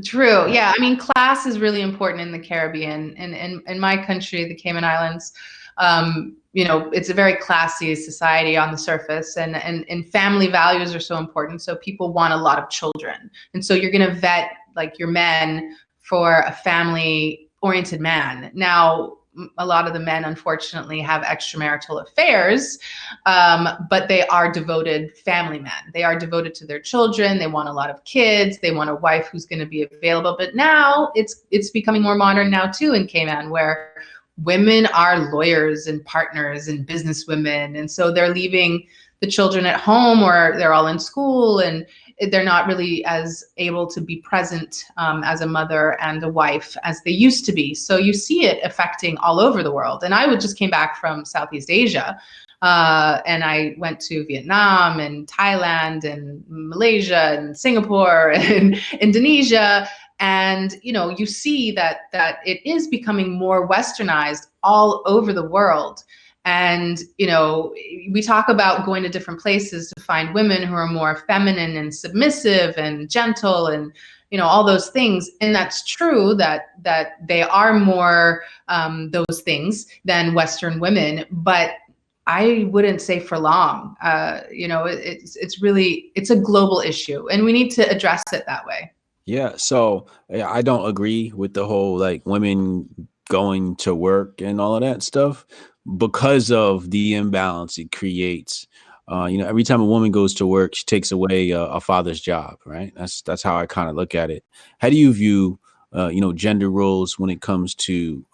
True. Yeah. I mean, class is really important in the Caribbean, and in my country, the Cayman Islands. It's a very classy society on the surface, and family values are so important. So people want a lot of children. And so you're going to vet like your men for a family oriented man. Now, a lot of the men, unfortunately, have extramarital affairs, but they are devoted family men. They are devoted to their children. They want a lot of kids. They want a wife who's going to be available. But now it's becoming more modern now too in Cayman, where women are lawyers and partners and business women. And so they're leaving the children at home, or they're all in school, and they're not really as able to be present as a mother and a wife as they used to be. So you see it affecting all over the world. And I just came back from Southeast Asia, and I went to Vietnam and Thailand and Malaysia and Singapore and Indonesia. And, you see that it is becoming more westernized all over the world. And, we talk about going to different places to find women who are more feminine and submissive and gentle and, all those things. And that's true that they are more those things than Western women. But I wouldn't say for long. It's a global issue, and we need to address it that way. Yeah. So I don't agree with the whole like women going to work and all of that stuff because of the imbalance it creates. Every time a woman goes to work, she takes away a father's job, right? That's how I kind of look at it. How do you view, gender roles when it comes to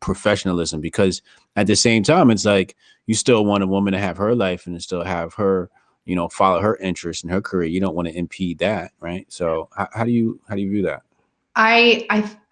professionalism? Because at the same time, it's like you still want a woman to have her life and to still have her, follow her interests and her career. You don't want to impede that, right? So how do you view that?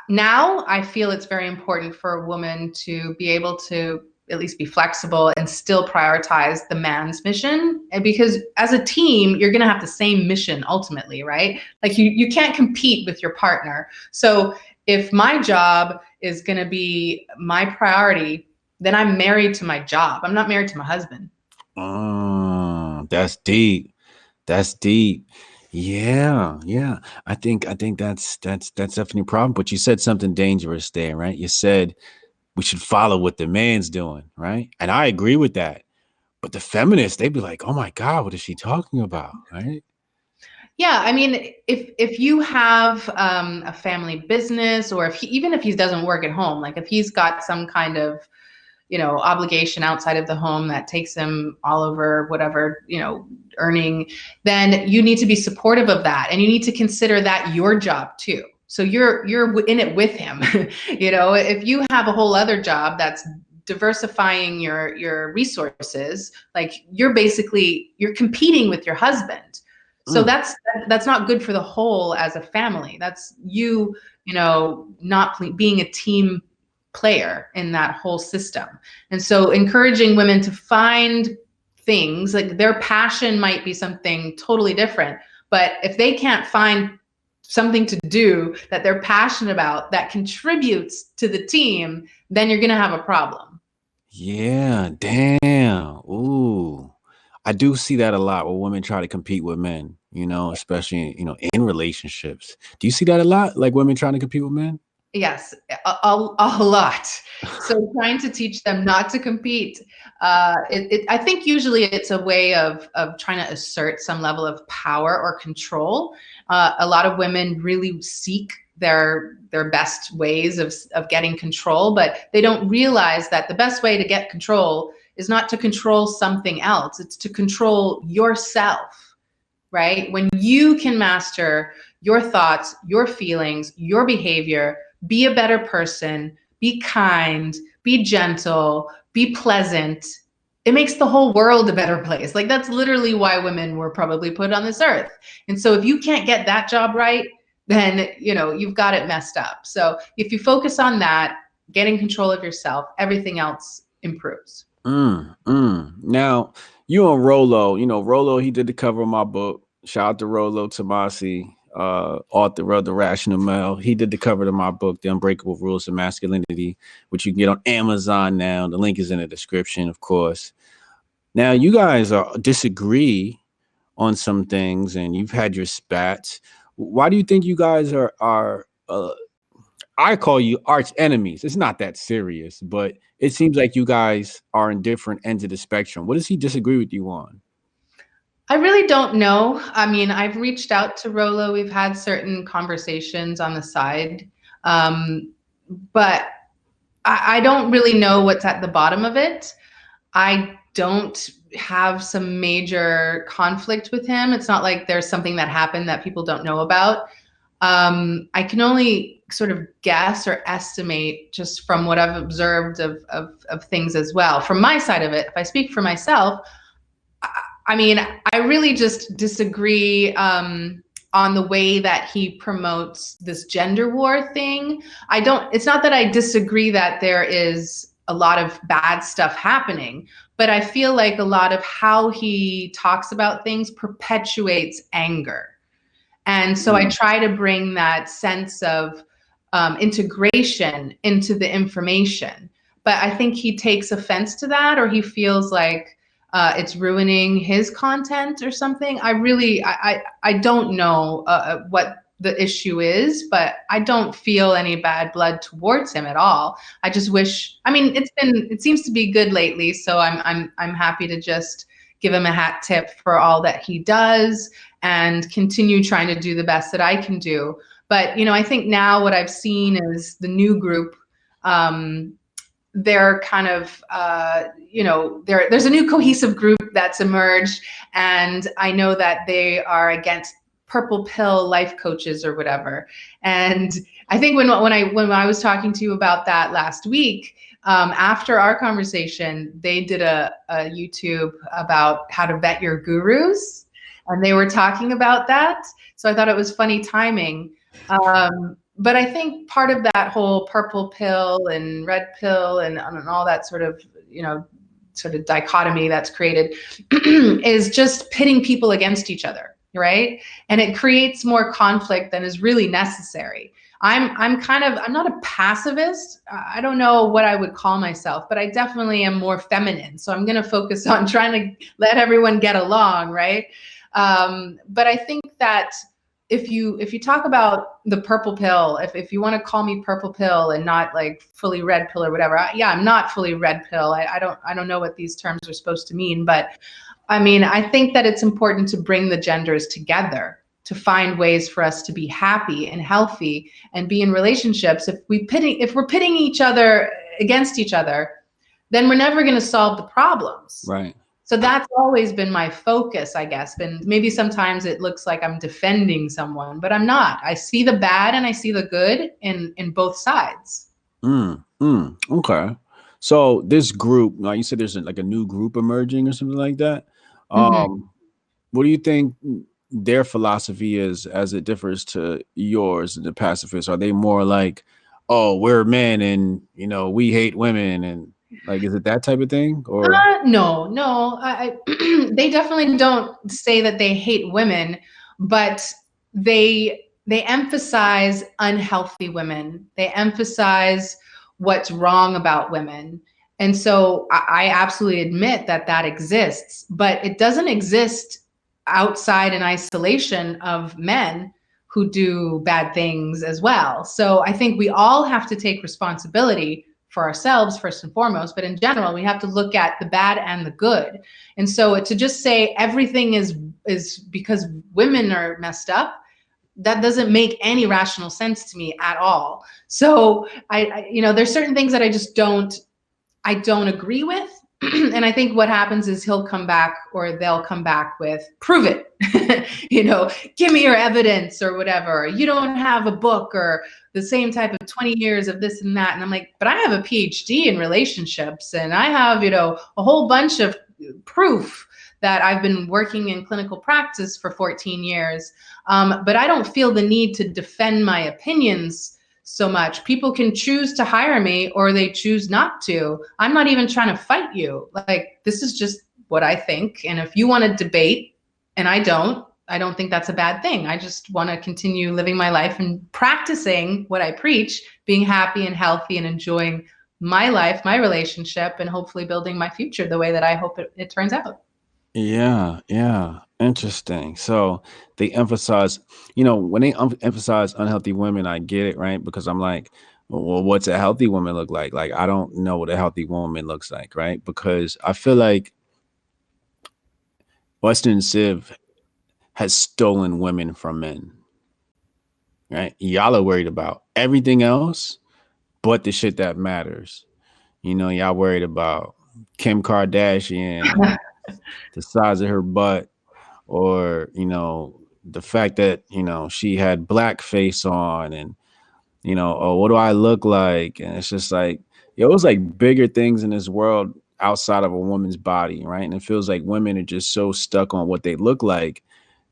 Now I feel it's very important for a woman to be able to at least be flexible and still prioritize the man's mission. And because as a team, you're going to have the same mission ultimately, right? Like you can't compete with your partner. So if my job is going to be my priority, then I'm married to my job. I'm not married to my husband. That's deep. That's deep. Yeah. I think that's definitely a problem. But you said something dangerous there, right? You said we should follow what the man's doing, right? And I agree with that. But the feminists, they'd be like, "Oh my God, what is she talking about?" Right? Yeah, I mean, if you have a family business, or even if he doesn't work at home, like if he's got some kind of obligation outside of the home that takes him all over whatever, earning, then you need to be supportive of that. And you need to consider that your job too. So you're in it with him. If you have a whole other job that's diversifying your resources, like you're competing with your husband. So that's not good for the whole as a family. That's you not being a team player in that whole system. And so encouraging women to find things, like their passion might be something totally different, but if they can't find something to do that they're passionate about that contributes to the team, then you're going to have a problem. Yeah, damn. Ooh. I do see that a lot where women try to compete with men, especially, in relationships. Do you see that a lot? Like women trying to compete with men? Yes, a lot. So trying to teach them not to compete. I think usually it's a way of trying to assert some level of power or control. A lot of women really seek their best ways of getting control, but they don't realize that the best way to get control is not to control something else. It's to control yourself, right? When you can master your thoughts, your feelings, your behavior, be a better person, be kind, be gentle, be pleasant, it makes the whole world a better place. Like that's literally why women were probably put on this earth. And so if you can't get that job right, then you've got it messed up. So if you focus on that, getting control of yourself, everything else improves. Now you and Rolo, Rolo, he did the cover of my book. Shout out to Rolo Tomasi, author of The Rational Male. He did the cover of my book, The Unbreakable Rules of Masculinity, which you can get on Amazon now. The link is in the description, of course. Now, you guys disagree on some things, and you've had your spats. Why do you think you guys are I call you arch enemies? It's not that serious, but it seems like you guys are in different ends of the spectrum. What does he disagree with you on? I really don't know. I mean, I've reached out to Rolo. We've had certain conversations on the side, but I don't really know what's at the bottom of it. I don't have some major conflict with him. It's not like there's something that happened that people don't know about. I can only sort of guess or estimate just from what I've observed of things as well. From my side of it, if I speak for myself, I mean, I really just disagree on the way that he promotes this gender war thing. It's not that I disagree that there is a lot of bad stuff happening, but I feel like a lot of how he talks about things perpetuates anger. And so I try to bring that sense of integration into the information. But I think he takes offense to that, or he feels like it's ruining his content or something. I don't know what the issue is, but I don't feel any bad blood towards him at all. I just wish, I mean, it seems to be good lately. So I'm happy to just give him a hat tip for all that he does and continue trying to do the best that I can do. But, I think now what I've seen is the new group, they're kind of, there's a new cohesive group that's emerged. And I know that they are against purple pill life coaches or whatever. And I think when I was talking to you about that last week, after our conversation, they did a YouTube about how to vet your gurus, and they were talking about that. So I thought it was funny timing. But I think part of that whole purple pill and red pill and all that sort of dichotomy that's created is just pitting people against each other, right? And it creates more conflict than is really necessary. I'm not a pacifist. I don't know what I would call myself, but I definitely am more feminine. So I'm going to focus on trying to let everyone get along, right? But I think that if you talk about the purple pill, if you want to call me purple pill and not like fully red pill or whatever, I'm not fully red pill. I don't know what these terms are supposed to mean, but I mean, I think that it's important to bring the genders together, to find ways for us to be happy and healthy and be in relationships. If we're pitting each other against each other, then we're never going to solve the problems. Right. So that's always been my focus, I guess. And maybe sometimes it looks like I'm defending someone, but I'm not. I see the bad and I see the good in both sides. Okay. So this group, now you said there's like a new group emerging or something like that. What do you think their philosophy is as it differs to yours, the pacifists? Are they more like, oh, we're men and, we hate women, and like, is it that type of thing? Or no, they definitely don't say that they hate women, but they emphasize unhealthy women. They emphasize what's wrong about women. And so I absolutely admit that exists, but it doesn't exist outside in isolation of men who do bad things as well. So I think we all have to take responsibility for ourselves first and foremost, but in general, we have to look at the bad and the good. And so to just say everything is because women are messed up, that doesn't make any rational sense to me at all. So I there's certain things that I don't agree with. And I think what happens is he'll come back, or they'll come back with, prove it, give me your evidence or whatever. You don't have a book or the same type of 20 years of this and that. And I'm like, but I have a PhD in relationships, and I have, a whole bunch of proof that I've been working in clinical practice for 14 years. But I don't feel the need to defend my opinions so much. People can choose to hire me or they choose not to. I'm not even trying to fight you. Like, this is just what I think. And if you want to debate and I don't think that's a bad thing. I just want to continue living my life and practicing what I preach, being happy and healthy and enjoying my life, my relationship, and hopefully building my future the way that I hope it turns out. Yeah. Interesting. So they emphasize, when they emphasize unhealthy women, I get it, right? Because I'm like, well, what's a healthy woman look like? Like, I don't know what a healthy woman looks like, right? Because I feel like Western Civ has stolen women from men, right? Y'all are worried about everything else but the shit that matters. Y'all worried about Kim Kardashian, the size of her butt, or the fact that she had blackface on, and oh, what do I look like? And it's just like, it was like bigger things in this world outside of a woman's body, right? And it feels like women are just so stuck on what they look like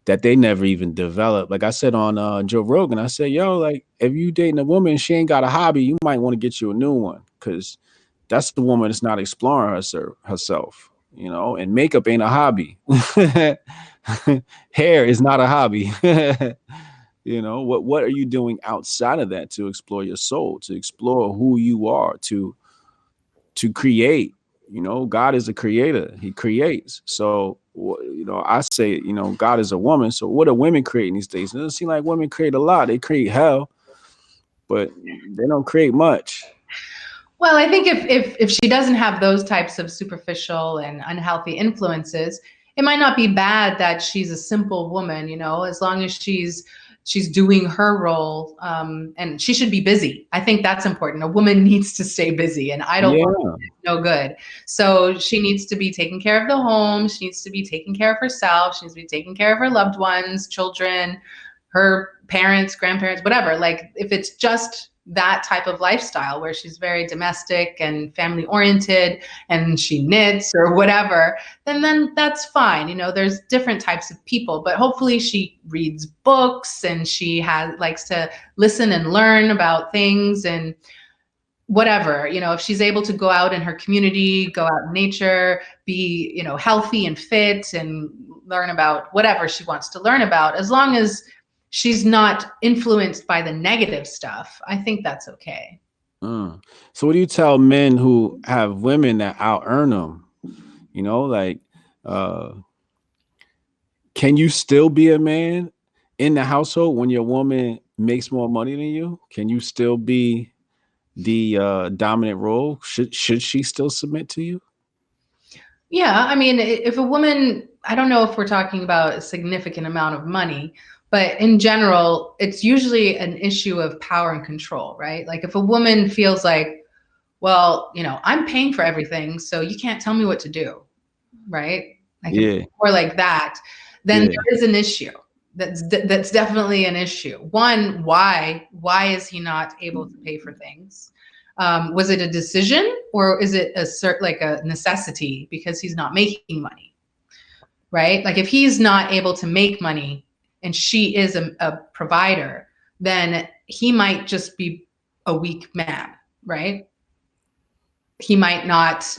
that they never even develop. Like I said on Joe Rogan, I said, yo, like if you dating a woman, she ain't got a hobby, you might want to get you a new one, because that's the woman that's not exploring herself, you know. And makeup ain't a hobby. Hair is not a hobby. You know, what are you doing outside of that to explore your soul, to explore who you are, to create? You know, God is a creator. He creates. So, you know, I say, you know, God is a woman. So what are women creating these days? It doesn't seem like women create a lot. They create hell, but they don't create much. Well, I think if she doesn't have those types of superficial and unhealthy influences, it might not be bad that she's a simple woman, you know, as long as she's doing her role, and she should be busy. I think that's important. A woman needs to stay busy, and idle woman Yeah. is no good. So she needs to be taking care of the home. She needs to be taking care of herself. She needs to be taking care of her loved ones, children, her parents, grandparents, whatever. Like if it's just that type of lifestyle where she's very domestic and family oriented and she knits or whatever, then that's fine. You know, there's different types of people, but hopefully she reads books and she likes to listen and learn about things and whatever. You know, if she's able to go out in her community, go out in nature, be, you know, healthy and fit and learn about whatever she wants to learn about, as long as she's not influenced by the negative stuff, I think that's okay. Mm. So what do you tell men who have women that out earn them? You know, like, uh, can you still be a man in the household when your woman makes more money than you? Can you still be the dominant role? Should she still submit to you? Yeah, I mean, if a woman, I don't know if we're talking about a significant amount of money, but in general, it's usually an issue of power and control, right? Like if a woman feels like, well, you know, I'm paying for everything, so you can't tell me what to do, right? Like if Yeah, it's more like that, then yeah, there is an issue. That's definitely an issue. One, why is he not able to pay for things? Was it a decision or is it like a necessity because he's not making money, right? Like if he's not able to make money and she is a provider, then he might just be a weak man, right? He might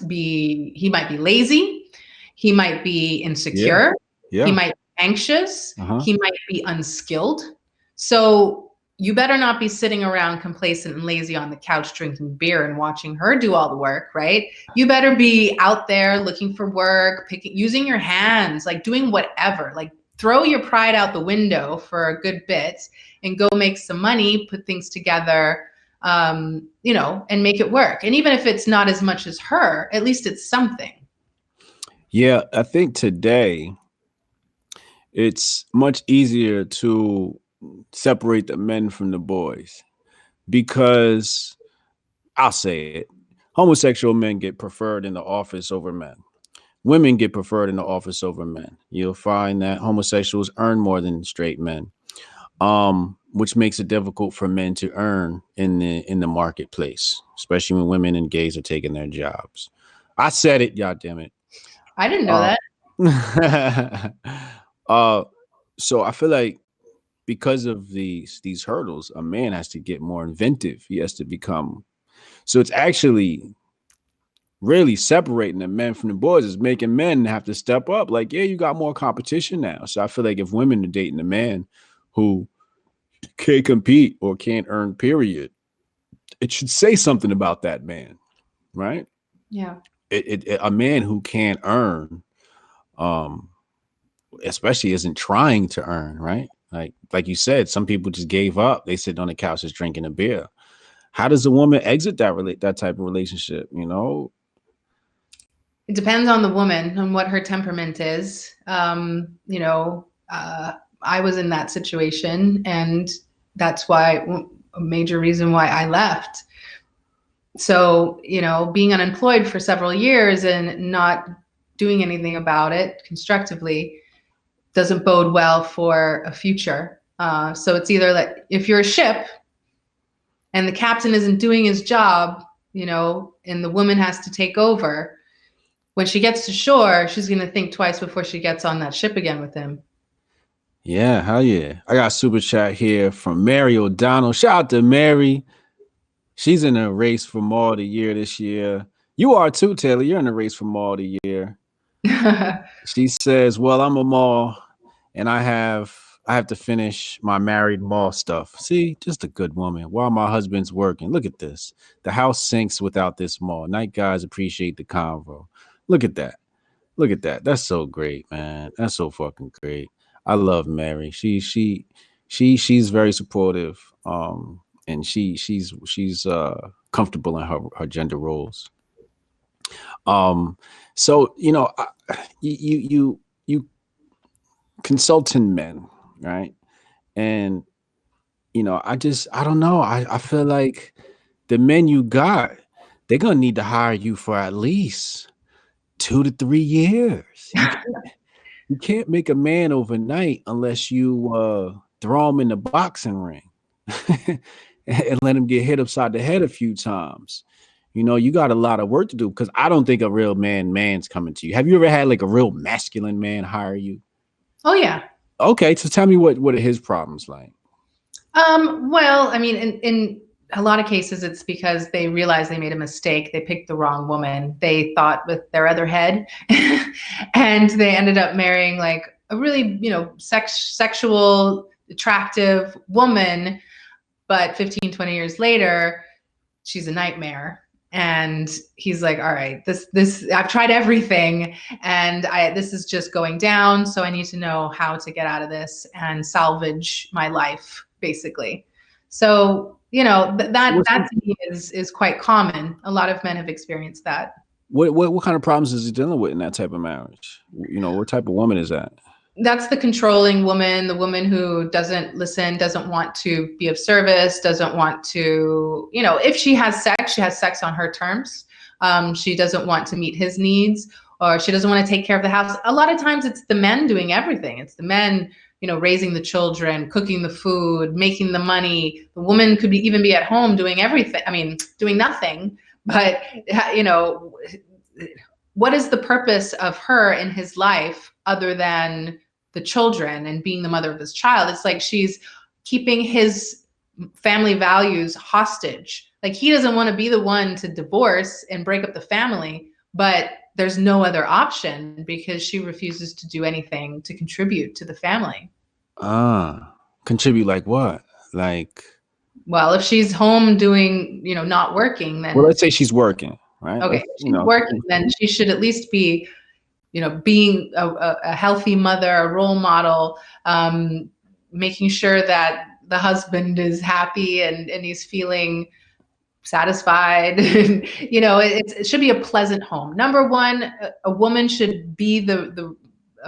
be lazy, he might be yeah, insecure, he yeah. might be anxious, Uh-huh. he might be unskilled. So you better not be sitting around complacent and lazy on the couch drinking beer and watching her do all the work, right? You better be out there looking for work, using your hands, like doing whatever. Like throw your pride out the window for a good bit and go make some money, put things together, you know, and make it work. And even if it's not as much as her, at least it's something. Yeah, I think today it's much easier to separate the men from the boys because I'll say it. Homosexual men get preferred in the office over men. Women get preferred in the office over men. You'll find that homosexuals earn more than straight men, which makes it difficult for men to earn in the marketplace, especially when women and gays are taking their jobs. I said it, y'all damn it. I didn't know Uh, that. uh, so I feel like because of these hurdles, a man has to get more inventive. He has to become. So it's actually really separating the men from the boys, is making men have to step up. Like, yeah, you got more competition now. So I feel like if women are dating a man who can't compete or can't earn, period, it should say something about that man, right? Yeah. A man who can't earn, um, especially isn't trying to earn, right? Like you said, some people just gave up. They sit on the couch just drinking a beer. How does a woman exit that type of relationship? You know, It depends on the woman and what her temperament is. You know, I was in that situation, and that's why a major reason why I left. So, you know, being unemployed for several years and not doing anything about it constructively doesn't bode well for a future. So it's either that if you're a ship and the captain isn't doing his job, you know, and the woman has to take over, when she gets to shore, she's going to think twice before she gets on that ship again with him. Yeah, hell yeah. I got a super chat here from Mary O'Donnell. Shout out to Mary. She's in a race for Mall of the Year this year. You are too, Taylor. You're in a race for Mall of the Year. She says, "Well, I'm a mall, and I have to finish my married mall stuff. See, just a good woman. While my husband's working. Look at this. The house sinks without this mall. Night guys appreciate the convo. Look at that. Look at that. That's so great, man. That's so fucking great. I love Mary. She's very supportive. And she's comfortable in her gender roles. So you consulting men, right? And I don't know. I feel like the men you got, they're gonna need to hire you for at least 2 to 3 years. You can't make a man overnight unless you throw him in the boxing ring and let him get hit upside the head a few times. You got a lot of work to do, because I don't think a real man's coming to you. Have you ever had like a real masculine man hire you? Oh yeah. Okay, so tell me what are his problems like? Well, I mean, in a lot of cases, it's because they realized they made a mistake. They picked the wrong woman. They thought with their other head, and they ended up marrying like a really, sexual, attractive woman. But 15, 20 years later, she's a nightmare. And he's like, all right, this I've tried everything, and this is just going down. So I need to know how to get out of this and salvage my life, basically. So that to me is quite common. A lot of men have experienced that. What kind of problems is he dealing with in that type of marriage? What type of woman is that? That's the controlling woman, the woman who doesn't listen, doesn't want to be of service, doesn't want to, if she has sex on her terms. She doesn't want to meet his needs, or she doesn't want to take care of the house. A lot of times it's the men doing everything. It's the men, raising the children, cooking the food, making the money. The woman could even be at home doing everything. I mean, doing nothing, but, what is the purpose of her in his life other than the children and being the mother of his child? It's like she's keeping his family values hostage. Like, he doesn't want to be the one to divorce and break up the family, but there's no other option because she refuses to do anything to contribute to the family. Contribute like what? Like, well, if she's home doing, not working, then let's say she's working, right? Okay, if she's working, then she should at least be being a healthy mother, a role model, making sure that the husband is happy and he's feeling satisfied. It should be a pleasant home. Number one, a woman should be a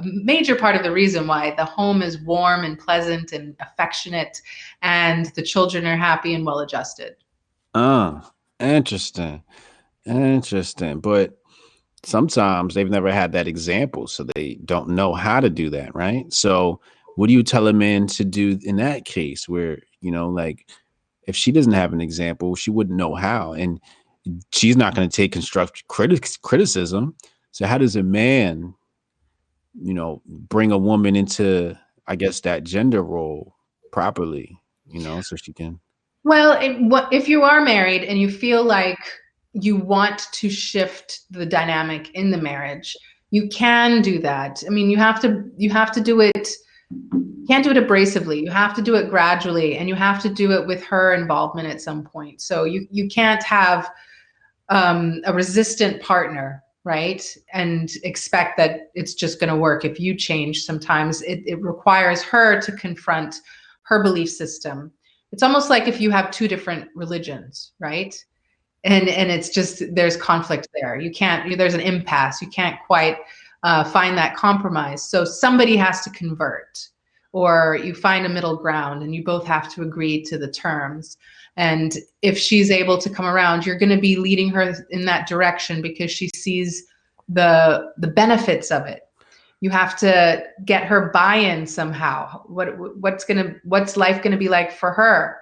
major part of the reason why the home is warm and pleasant and affectionate, and the children are happy and well-adjusted. Interesting. But sometimes they've never had that example, so they don't know how to do that, right? So what do you tell a man to do in that case where, like, if she doesn't have an example, she wouldn't know how, and she's not going to take constructive criticism. So how does a man, bring a woman into, I guess, that gender role properly, so she can... Well, if you are married and you feel like you want to shift the dynamic in the marriage, you can do that. I mean, you have to do it. You can't do it abrasively. You have to do it gradually, and you have to do it with her involvement at some point. So you can't have a resistant partner, right? And expect that it's just going to work if you change. Sometimes it requires her to confront her belief system. It's almost like if you have two different religions, right? And it's just, there's conflict there. There's an impasse. You can't quite find that compromise. So somebody has to convert, or you find a middle ground and you both have to agree to the terms. And if she's able to come around, you're going to be leading her in that direction because she sees the benefits of it. You have to get her buy-in somehow. What's life going to be like for her?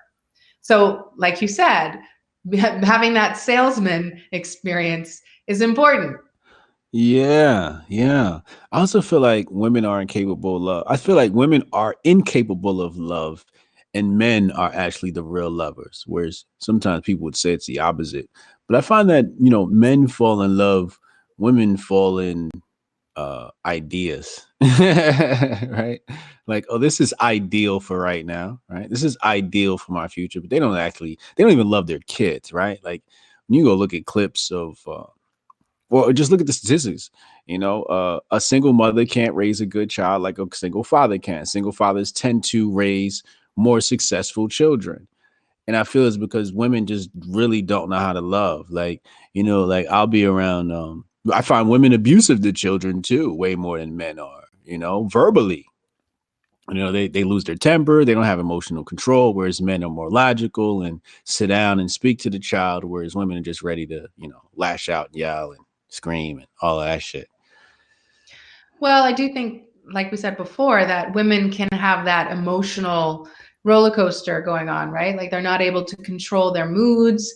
So, like you said, having that salesman experience is important. Yeah, yeah. I also feel like women are incapable of love. I feel like women are incapable of love and men are actually the real lovers. Whereas sometimes people would say it's the opposite. But I find that, men fall in love, women fall in ideas. Right? Like, oh, this is ideal for right now, right? This is ideal for my future, but they don't even love their kids, right? Like when you go look at clips of well, just look at the statistics. A single mother can't raise a good child like a single father can. Single fathers tend to raise more successful children. And I feel it's because women just really don't know how to love. Like I'll be around, I find women abusive to children too, way more than men are, verbally. They lose their temper, they don't have emotional control, whereas men are more logical and sit down and speak to the child, whereas women are just ready to, lash out, and yell and scream and all of that shit. Well, I do think, like we said before, that women can have that emotional roller coaster going on, right? Like they're not able to control their moods.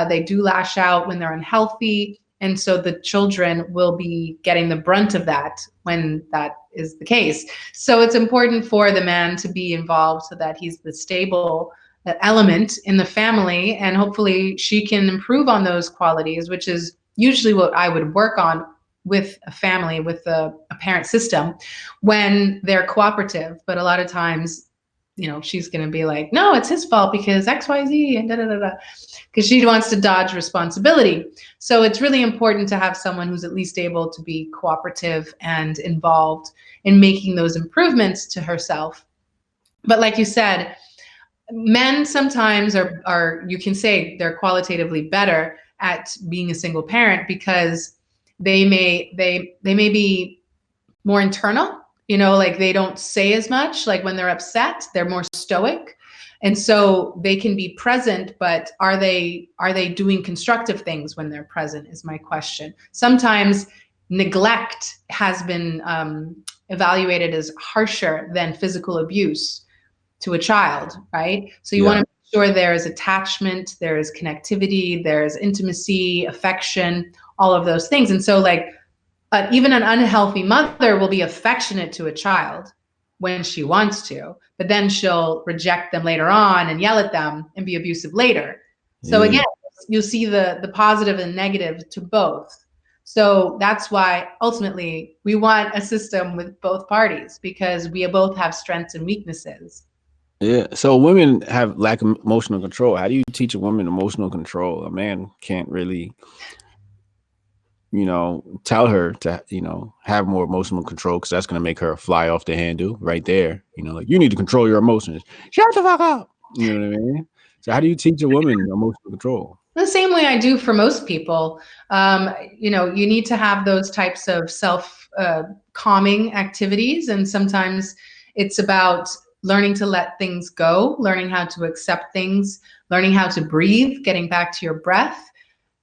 They do lash out when they're unhealthy. And so the children will be getting the brunt of that when that is the case. So it's important for the man to be involved so that he's the stable element in the family. And hopefully she can improve on those qualities, which is usually what I would work on with a family, with a parent system, when they're cooperative. But a lot of times, she's going to be like, no, it's his fault because XYZ and da da da da, because she wants to dodge responsibility. So it's really important to have someone who's at least able to be cooperative and involved in making those improvements to herself. But like you said, men sometimes are you can say they're qualitatively better at being a single parent because they may be more internal, like they don't say as much. Like when they're upset, they're more stoic, and so they can be present, but are they doing constructive things when they're present is my question. Sometimes neglect has been evaluated as harsher than physical abuse to a child, right? So you want Yeah. to make sure there is attachment, there is connectivity, there is intimacy, affection, all of those things. And so like even an unhealthy mother will be affectionate to a child when she wants to, but then she'll reject them later on and yell at them and be abusive later. So Yeah. again, you'll see the positive and negative to both. So that's why ultimately we want a system with both parties, because we both have strengths and weaknesses. Yeah. So women have lack of emotional control. How do you teach a woman emotional control? A man can't really, tell her to, have more emotional control because that's going to make her fly off the handle right there. Like you need to control your emotions. Shut the fuck up. You know what I mean? So how do you teach a woman emotional control? The same way I do for most people. You need to have those types of self calming activities. And sometimes it's about learning to let things go, learning how to accept things, learning how to breathe, getting back to your breath.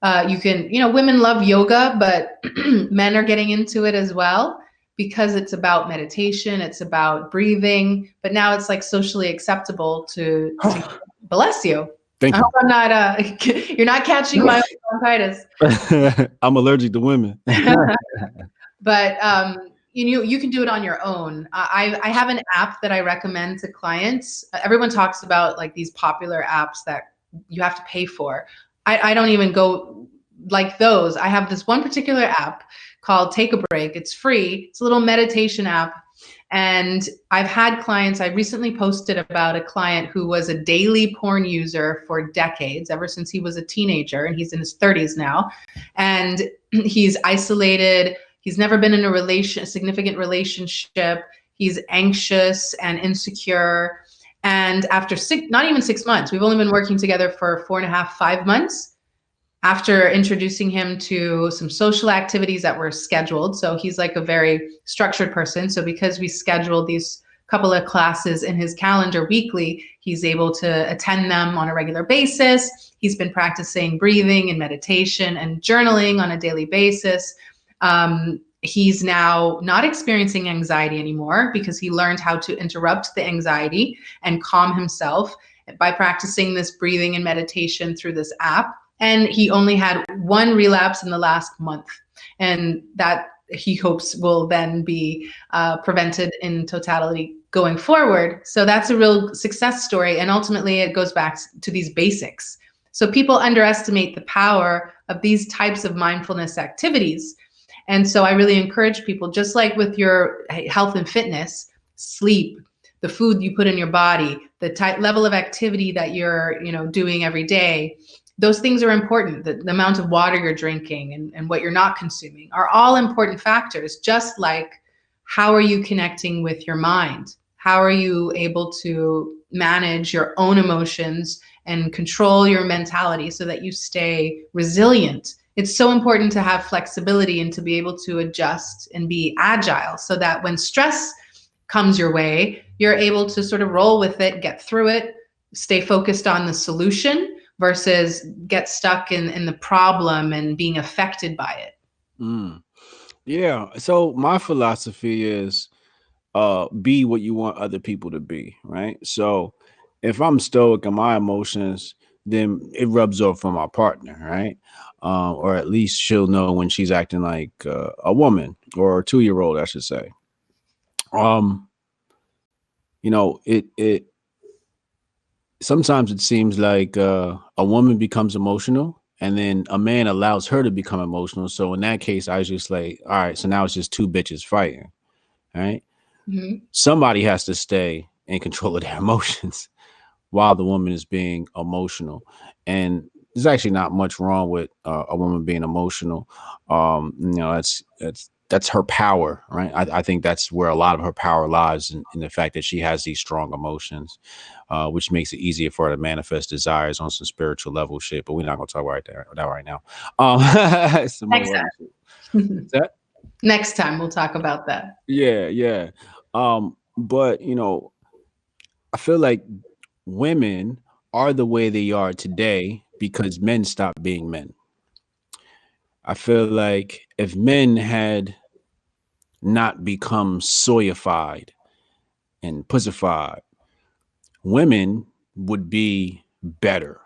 Women love yoga, but men are getting into it as well because it's about meditation, it's about breathing. But now it's like socially acceptable to bless you. Thank I you. hope I'm not you're not catching my bronchitis. I'm allergic to women. But you can do it on your own. I have an app that I recommend to clients. Everyone talks about like these popular apps that you have to pay for. I don't even go like those. I have this one particular app called Take a Break. It's free. It's a little meditation app. And I've had clients, I recently posted about a client who was a daily porn user for decades, ever since he was a teenager, and he's in his 30s now. And he's isolated. He's never been in a significant relationship. He's anxious and insecure. And after not even 6 months, we've only been working together for 4.5, 5 months. After introducing him to some social activities that were scheduled. So he's like a very structured person. So because we scheduled these couple of classes in his calendar weekly, he's able to attend them on a regular basis. He's been practicing breathing and meditation and journaling on a daily basis. He's now not experiencing anxiety anymore because he learned how to interrupt the anxiety and calm himself by practicing this breathing and meditation through this app. And he only had one relapse in the last month. And that he hopes will then be prevented in totality going forward. So that's a real success story. And ultimately, it goes back to these basics. So people underestimate the power of these types of mindfulness activities. And so I really encourage people, just like with your health and fitness, sleep, the food you put in your body, the level of activity that you're, doing every day, those things are important. The amount of water you're drinking and what you're not consuming are all important factors, just like how are you connecting with your mind? How are you able to manage your own emotions and control your mentality so that you stay resilient? It's so important to have flexibility and to be able to adjust and be agile so that when stress comes your way, you're able to sort of roll with it, get through it, stay focused on the solution versus get stuck in the problem and being affected by it. Yeah. So my philosophy is be what you want other people to be, right? So if I'm stoic in my emotions, then it rubs off on my partner, right? Or at least she'll know when she's acting like a woman or a 2-year-old, I should say. It sometimes it seems like a woman becomes emotional and then a man allows her to become emotional. So in that case, I was just like, all right, so now it's just two bitches fighting, right? Mm-hmm. Somebody has to stay in control of their emotions while the woman is being emotional. And there's actually not much wrong with a woman being emotional. That's her power, right? I think that's where a lot of her power lies in the fact that she has these strong emotions, which makes it easier for her to manifest desires on some spiritual level shit. But we're not going to talk about that right now. Some Next more time. that? Next time we'll talk about that. Yeah. But I feel like women are the way they are today because men stopped being men. I feel like if men had not become soyified and pussified, women would be better.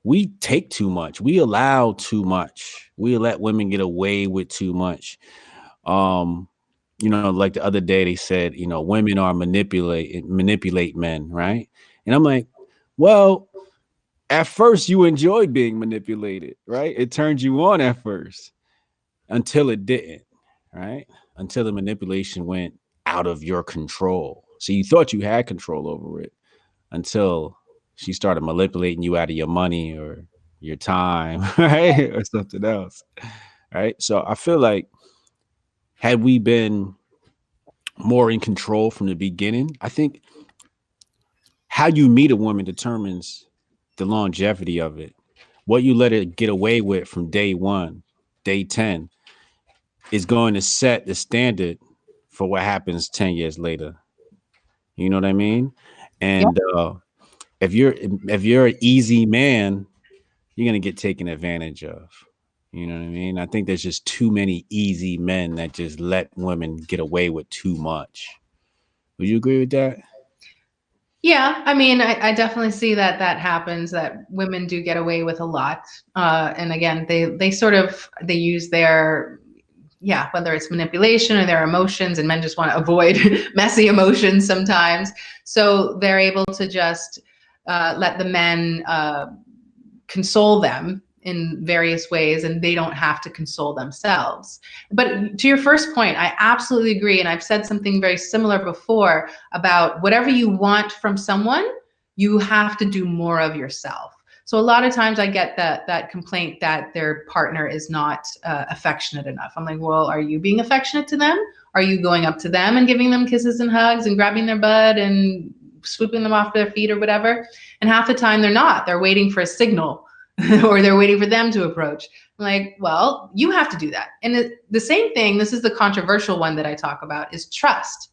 We take too much. We allow too much. We let women get away with too much. Like the other day they said, women are manipulate men, right? And I'm like, well, at first you enjoyed being manipulated, right? It turned you on at first until it didn't, right? Until the manipulation went out of your control. So you thought you had control over it until she started manipulating you out of your money or your time, right? Or something else, right? So I feel like had we been more in control from the beginning, I think how you meet a woman determines the longevity of it. What you let it get away with from day 1, day 10 is going to set the standard for what happens 10 years later. You know what I mean? Yeah. And if you're an easy man, you're going to get taken advantage of. You know what I mean? I think there's just too many easy men that just let women get away with too much. Would you agree with that? Yeah, I mean, I definitely see that happens, that women do get away with a lot. And again, they use their, yeah, whether it's manipulation or their emotions, and men just want to avoid messy emotions sometimes. So they're able to just let the men console them in various ways, and they don't have to console themselves. But to your first point, I absolutely agree. And I've said something very similar before about whatever you want from someone, you have to do more of yourself. So a lot of times I get that complaint that their partner is not affectionate enough. I'm like, well, are you being affectionate to them? Are you going up to them and giving them kisses and hugs and grabbing their butt and swooping them off their feet or whatever? And half the time they're not. They're waiting for a signal or they're waiting for them to approach. I'm like, well, you have to do that. And the same thing, this is the controversial one that I talk about, is trust.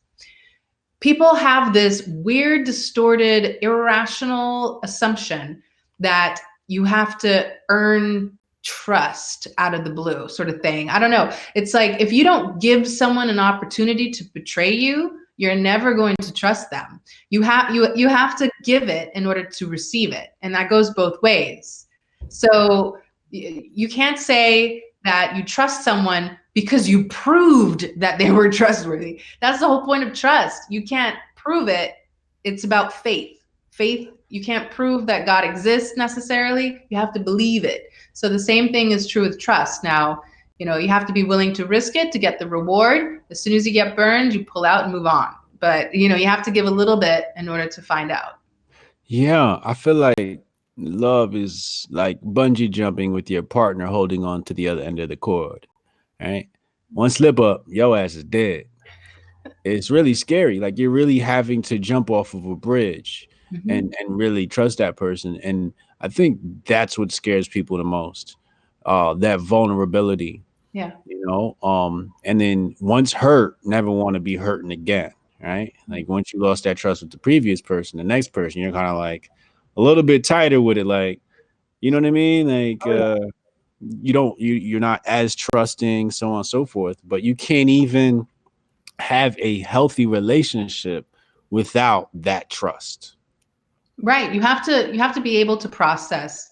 People have this weird, distorted, irrational assumption that you have to earn trust out of the blue, sort of thing. I don't know. It's like if you don't give someone an opportunity to betray you, you're never going to trust them. You have to give it in order to receive it. And that goes both ways. So you can't say that you trust someone because you proved that they were trustworthy. That's the whole point of trust. You can't prove it. It's about faith. Faith, you can't prove that God exists necessarily. You have to believe it. So the same thing is true with trust. Now, you have to be willing to risk it to get the reward. As soon as you get burned, you pull out and move on. But, you have to give a little bit in order to find out. Yeah, I feel like love is like bungee jumping with your partner holding on to the other end of the cord. Right? One slip up, your ass is dead. It's really scary. Like you're really having to jump off of a bridge Mm-hmm. and really trust that person. And I think that's what scares people the most. That vulnerability, Yeah. and then once hurt, never want to be hurting again. Right? Like once you lost that trust with the previous person, the next person, you're kind of like a little bit tighter with it. Like, you know what I mean? Like Oh, yeah. you're not as trusting, so on and so forth, but you can't even have a healthy relationship without that trust. Right. You have to be able to process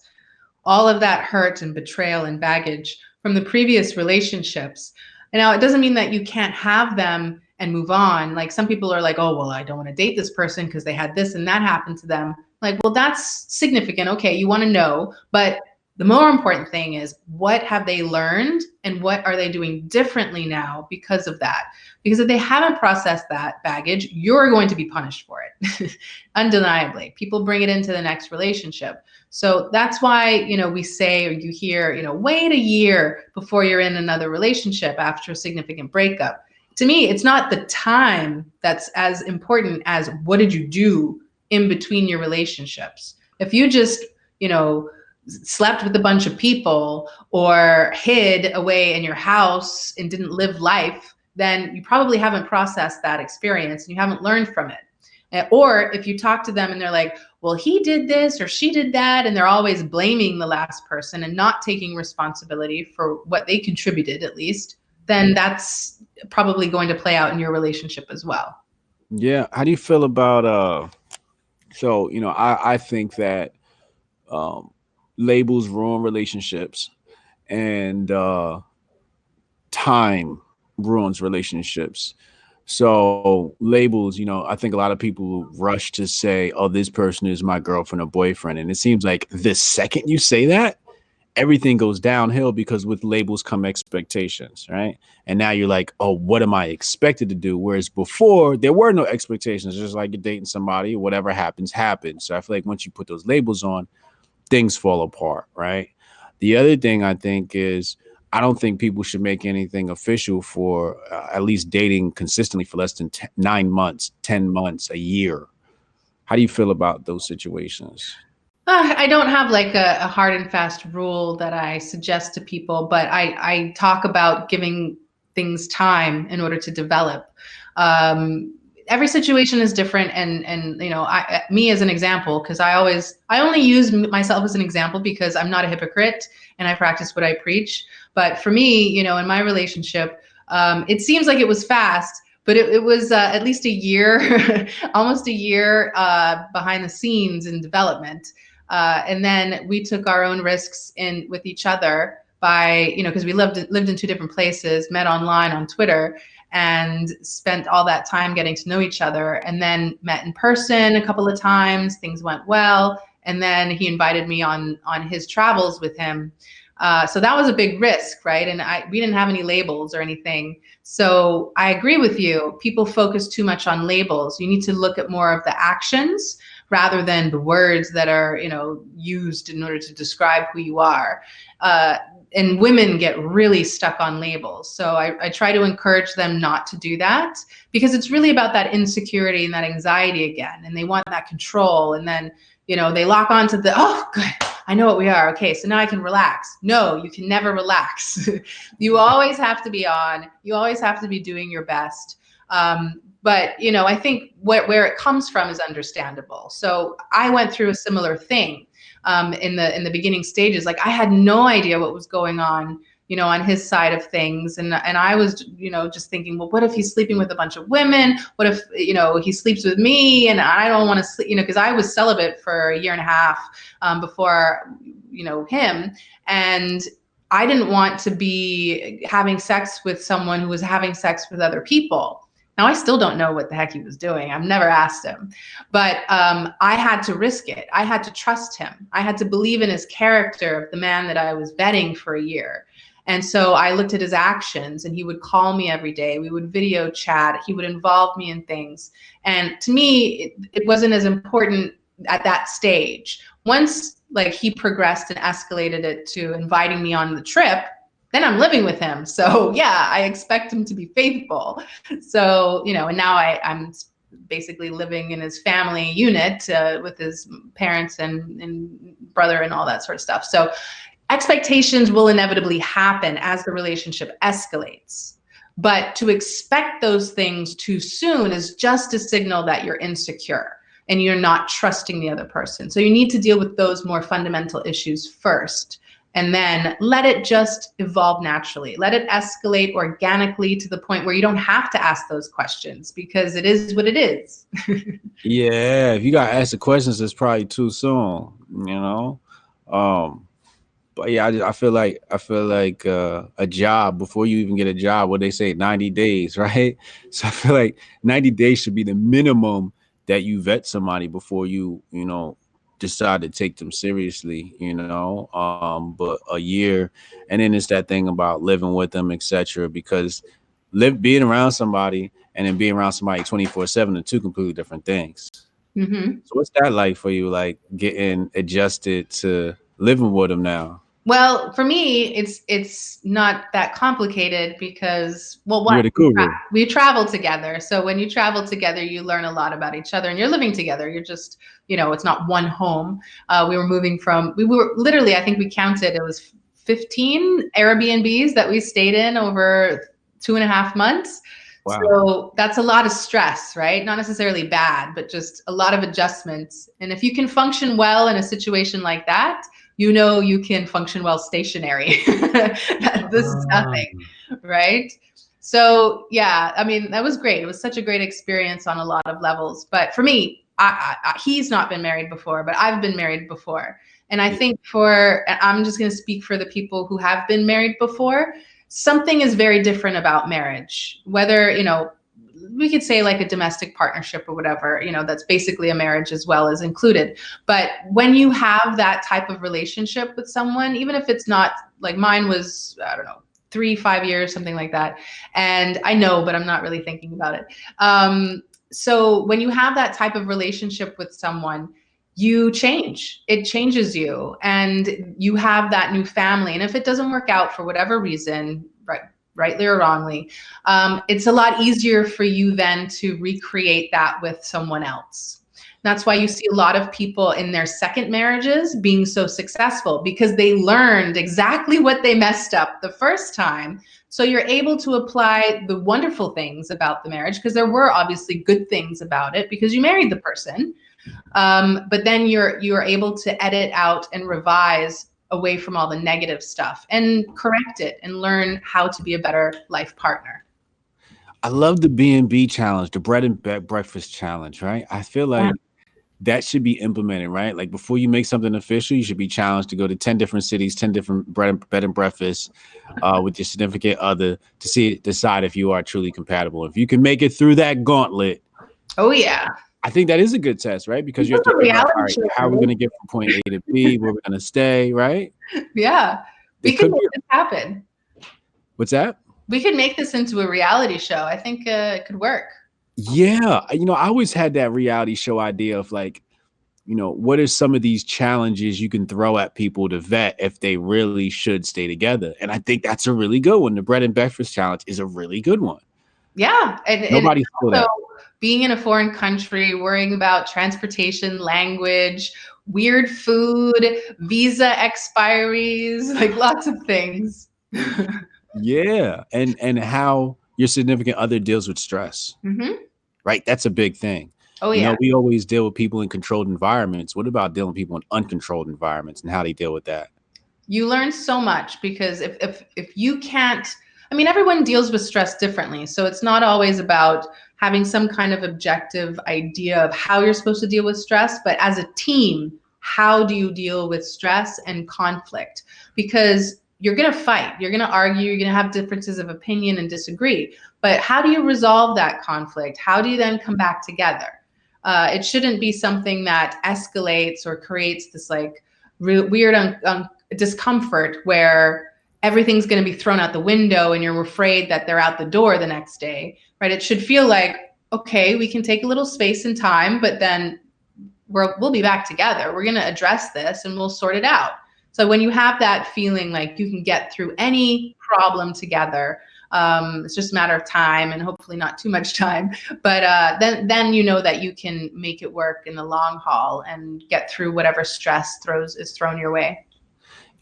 all of that hurt and betrayal and baggage from the previous relationships. And now it doesn't mean that you can't have them and move on. Like some people are like, oh, well, I don't want to date this person because they had this and that happen to them. Like, well, that's significant. Okay, you want to know. But the more important thing is what have they learned and what are they doing differently now because of that? Because if they haven't processed that baggage, you're going to be punished for it. Undeniably. People bring it into the next relationship. So that's why, we say, or you hear, wait a year before you're in another relationship after a significant breakup. To me, it's not the time that's as important as what did you do in between your relationships. If you just, slept with a bunch of people or hid away in your house and didn't live life, then you probably haven't processed that experience and you haven't learned from it. Or if you talk to them and they're like, well, he did this or she did that, and they're always blaming the last person and not taking responsibility for what they contributed, at least, then that's probably going to play out in your relationship as well. Yeah. How do you feel about so I think that um labels ruin relationships and time ruins relationships. So labels, I think a lot of people rush to say, "Oh, this person is my girlfriend or boyfriend," and it seems like the second you say that, everything goes downhill because with labels come expectations, right? And now you're like, "Oh, what am I expected to do?" Whereas before there were no expectations, just like you're dating somebody, whatever happens, happens. So I feel like once you put those labels on, things fall apart, right? The other thing I think is I don't think people should make anything official for at least dating consistently for less than 9 months, 10 months, a year. How do you feel about those situations? I don't have like a hard and fast rule that I suggest to people, but I talk about giving things time in order to develop. Every situation is different, and me as an example, because I only use myself as an example because I'm not a hypocrite and I practice what I preach. But for me, in my relationship, it seems like it was fast, but it was at least a year, almost a year behind the scenes in development. And then we took our own risks in with each other by, because we lived in two different places, met online on Twitter, and spent all that time getting to know each other, and then met in person a couple of times. Things went well, and then he invited me on his travels with him. So that was a big risk, right? And we didn't have any labels or anything. So I agree with you. People focus too much on labels. You need to look at more of the actions rather than the words that are, used in order to describe who you are. And women get really stuck on labels. So I try to encourage them not to do that, because it's really about that insecurity and that anxiety again. And they want that control. And then, they lock onto oh, good, I know what we are. Okay, so now I can relax. No, you can never relax. You always have to be on. You always have to be doing your best. But I think where it comes from is understandable. So I went through a similar thing in the beginning stages. Like I had no idea what was going on, on his side of things, and I was, just thinking, well, what if he's sleeping with a bunch of women? What if he sleeps with me and I don't want to sleep? Because I was celibate for a year and a half before him, and I didn't want to be having sex with someone who was having sex with other people. Now, I still don't know what the heck he was doing. I've never asked him. But I had to risk it. I had to trust him. I had to believe in his character of the man that I was vetting for a year. And so I looked at his actions, and he would call me every day. We would video chat. He would involve me in things. And to me, it wasn't as important at that stage. Once like he progressed and escalated it to inviting me on the trip, then I'm living with him. So yeah, I expect him to be faithful. So, you know, and now I'm basically living in his family unit with his parents and brother and all that sort of stuff. So expectations will inevitably happen as the relationship escalates. But to expect those things too soon is just a signal that you're insecure and you're not trusting the other person. So you need to deal with those more fundamental issues first, and then let it just evolve naturally. Let it escalate organically to the point where you don't have to ask those questions, because it is what it is. Yeah, if you got to ask the questions, it's probably too soon, you know. But yeah, I feel like a job, before you even get a job, what they say, 90 days, right? So I feel like 90 days should be the minimum that you vet somebody before you know, decide to take them seriously, you know. But a year, and then it's that thing about living with them, etc. Because being around somebody and then being around somebody 24/7 are two completely different things. Mm-hmm. So what's that like for you, like getting adjusted to living with them now? Well, for me, it's not that complicated because, well, You're one, the guru. we travel together. So when you travel together, you learn a lot about each other, and you're living together. You're just, you know, it's not one home. We were literally, I think we counted, it was 15 Airbnbs that we stayed in over 2.5 months. Wow. So that's a lot of stress, right? Not necessarily bad, but just a lot of adjustments. And if you can function well in a situation like that, you know you can function well stationary. This is nothing, right? So yeah, I mean, that was great. It was such a great experience on a lot of levels. But for me, he's not been married before, but I've been married before. And I think I'm just going to speak for the people who have been married before. Something is very different about marriage, whether, you know, we could say like a domestic partnership or whatever, you know, that's basically a marriage as well as included. But when you have that type of relationship with someone, even if it's not like mine was, I don't know, 3-5 years, something like that. And I know, but I'm not really thinking about it. So when you have that type of relationship with someone, you change. It changes you, and you have that new family. And if it doesn't work out for whatever reason, rightly or wrongly, it's a lot easier for you then to recreate that with someone else. That's why you see a lot of people in their second marriages being so successful, because they learned exactly what they messed up the first time. So you're able to apply the wonderful things about the marriage, because there were obviously good things about it because you married the person. But then you're able to edit out and revise away from all the negative stuff and correct it and learn how to be a better life partner. I love the B&B challenge, the bread and breakfast challenge, right? I feel like that should be implemented, right? Like before you make something official, you should be challenged to go to 10 different cities, 10 different bed and breakfasts with your significant other to decide if you are truly compatible. If you can make it through that gauntlet. Oh yeah. I think that is a good test, right? Because you have to figure out, all right, how are we going to get from point A to B, where we're going to stay, right? Yeah. We can make this happen. What's that? We could make this into a reality show. I think it could work. Yeah. You know, I always had that reality show idea of like, you know, what are some of these challenges you can throw at people to vet if they really should stay together? And I think that's a really good one. The bread and breakfast challenge is a really good one. Yeah. Nobody's still that. Being in a foreign country, worrying about transportation, language, weird food, visa expiries, like lots of things. Yeah. And how your significant other deals with stress. Mm-hmm. Right. That's a big thing. Oh, yeah. You know, we always deal with people in controlled environments. What about dealing with people in uncontrolled environments and how they deal with that? You learn so much, because if you can't, I mean, everyone deals with stress differently. So it's not always about having some kind of objective idea of how you're supposed to deal with stress, but as a team, how do you deal with stress and conflict? Because you're going to fight, you're going to argue, you're going to have differences of opinion and disagree. But how do you resolve that conflict? How do you then come back together? It shouldn't be something that escalates or creates this like weird discomfort where everything's going to be thrown out the window and you're afraid that they're out the door the next day, right? It should feel like, okay, we can take a little space and time, but then we'll be back together. We're going to address this and we'll sort it out. So when you have that feeling like you can get through any problem together, it's just a matter of time and hopefully not too much time. But then you know that you can make it work in the long haul and get through whatever stress is thrown your way.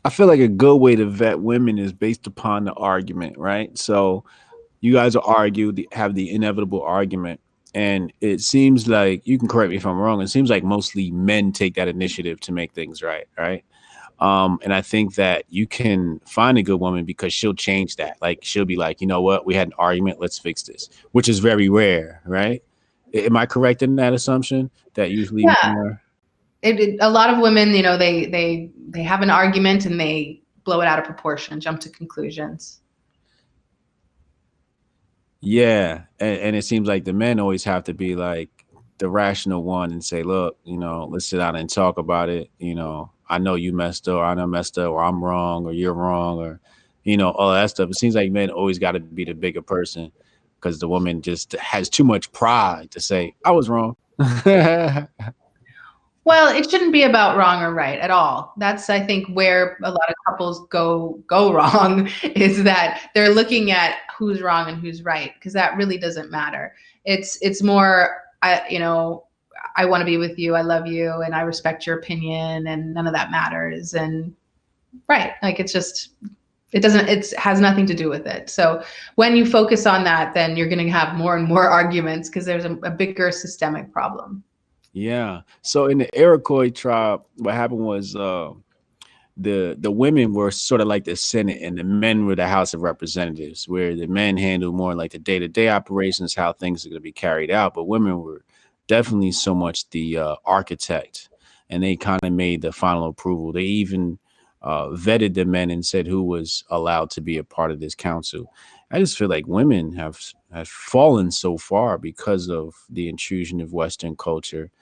I feel like a good way to vet women is based upon the argument, right? So you guys will argue, have the inevitable argument. And it seems like, you can correct me if I'm wrong, it seems like mostly men take that initiative to make things right, right? And I think that you can find a good woman because she'll change that. Like she'll be like, you know what, we had an argument, let's fix this, which is very rare, right? Am I correct in that assumption? That usually more. A lot of women, you know, they have an argument and they blow it out of proportion, jump to conclusions. Yeah, and it seems like the men always have to be like the rational one and say, look, you know, let's sit down and talk about it. You know, I know you messed up, or I know messed up, or I'm wrong, or you're wrong, or, you know, all that stuff. It seems like men always got to be the bigger person because the woman just has too much pride to say, I was wrong. Well, it shouldn't be about wrong or right at all. That's, I think, where a lot of couples go wrong, is that they're looking at who's wrong and who's right, because that really doesn't matter. It's more, you know, I want to be with you, I love you, and I respect your opinion, and none of that matters. And right, like it has nothing to do with it. So when you focus on that, then you're going to have more and more arguments because there's a bigger systemic problem. Yeah. So in the Iroquois tribe, what happened was the women were sort of like the Senate and the men were the House of Representatives, where the men handled more like the day-to-day operations, how things are going to be carried out. But women were definitely so much the architect, and they kind of made the final approval. They even vetted the men and said who was allowed to be a part of this council. I just feel like women have fallen so far because of the intrusion of Western culture,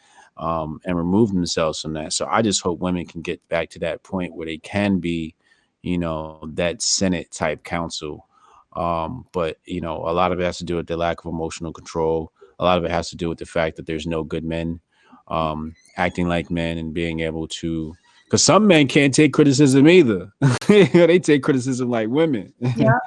and remove themselves from that. So I just hope women can get back to that point where they can be, you know, that Senate type council. But, you know, a lot of it has to do with the lack of emotional control. A lot of it has to do with the fact that there's no good men acting like men and being able to, because some men can't take criticism either. They take criticism like women. Yeah.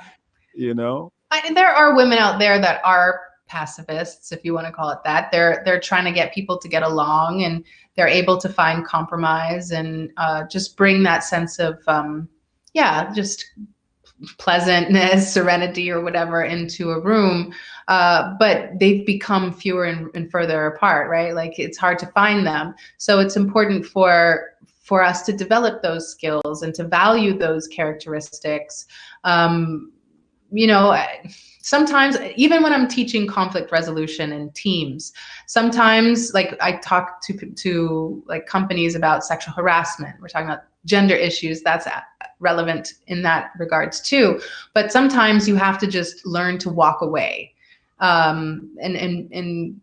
You know? There are women out there that are pacifists, if you want to call it that. They're trying to get people to get along, and they're able to find compromise and just bring that sense of just pleasantness, serenity, or whatever into a room. But they've become fewer and further apart, right? Like it's hard to find them. So it's important for us to develop those skills and to value those characteristics. You know, sometimes even when I'm teaching conflict resolution in teams, sometimes like I talk to like companies about sexual harassment. We're talking about gender issues. That's relevant in that regards too. But sometimes you have to just learn to walk away. And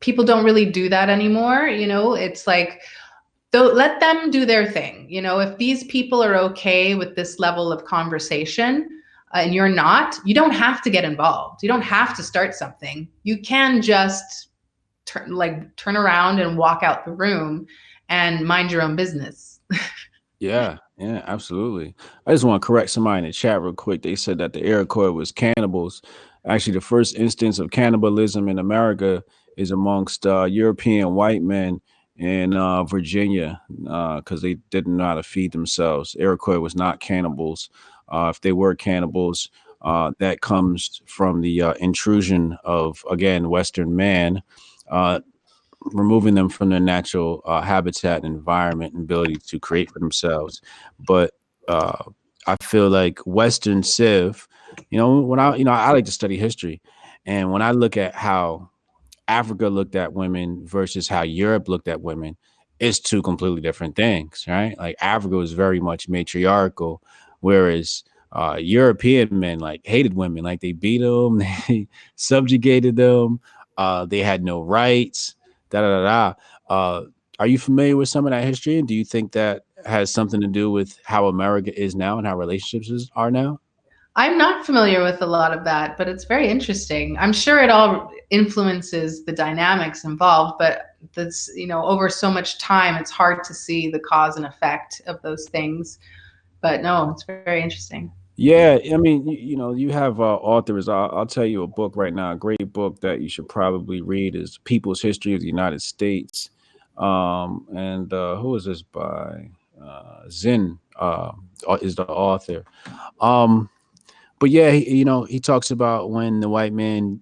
people don't really do that anymore. You know, it's like, let them do their thing. You know, if these people are okay with this level of conversation, and you're not, you don't have to get involved. You don't have to start something. You can just turn around and walk out the room and mind your own business. Yeah, absolutely. I just want to correct somebody in the chat real quick. They said that the Iroquois was cannibals. Actually, the first instance of cannibalism in America is amongst European white men in Virginia, because they didn't know how to feed themselves. Iroquois was not cannibals. If they were cannibals, that comes from the intrusion of, again, Western man, removing them from their natural habitat and environment and ability to create for themselves. But I feel like Western Civ, you know, I like to study history, and when I look at how Africa looked at women versus how Europe looked at women, it's two completely different things, right? Like Africa was very much matriarchal, whereas European men like hated women, like they beat them, they subjugated them, they had no rights, da da da. Are you familiar with some of that history, and do you think that has something to do with how America is now and how are now? I'm not familiar with a lot of that, but it's very interesting. I'm sure it all influences the dynamics involved, but that's, over so much time, it's hard to see the cause and effect of those things. But no, it's very interesting. Yeah, I mean, you have authors. I'll tell you a book right now. A great book that you should probably read is "People's History of the United States." And who is this by? Zen is the author. Um, but yeah, he talks about when the white man,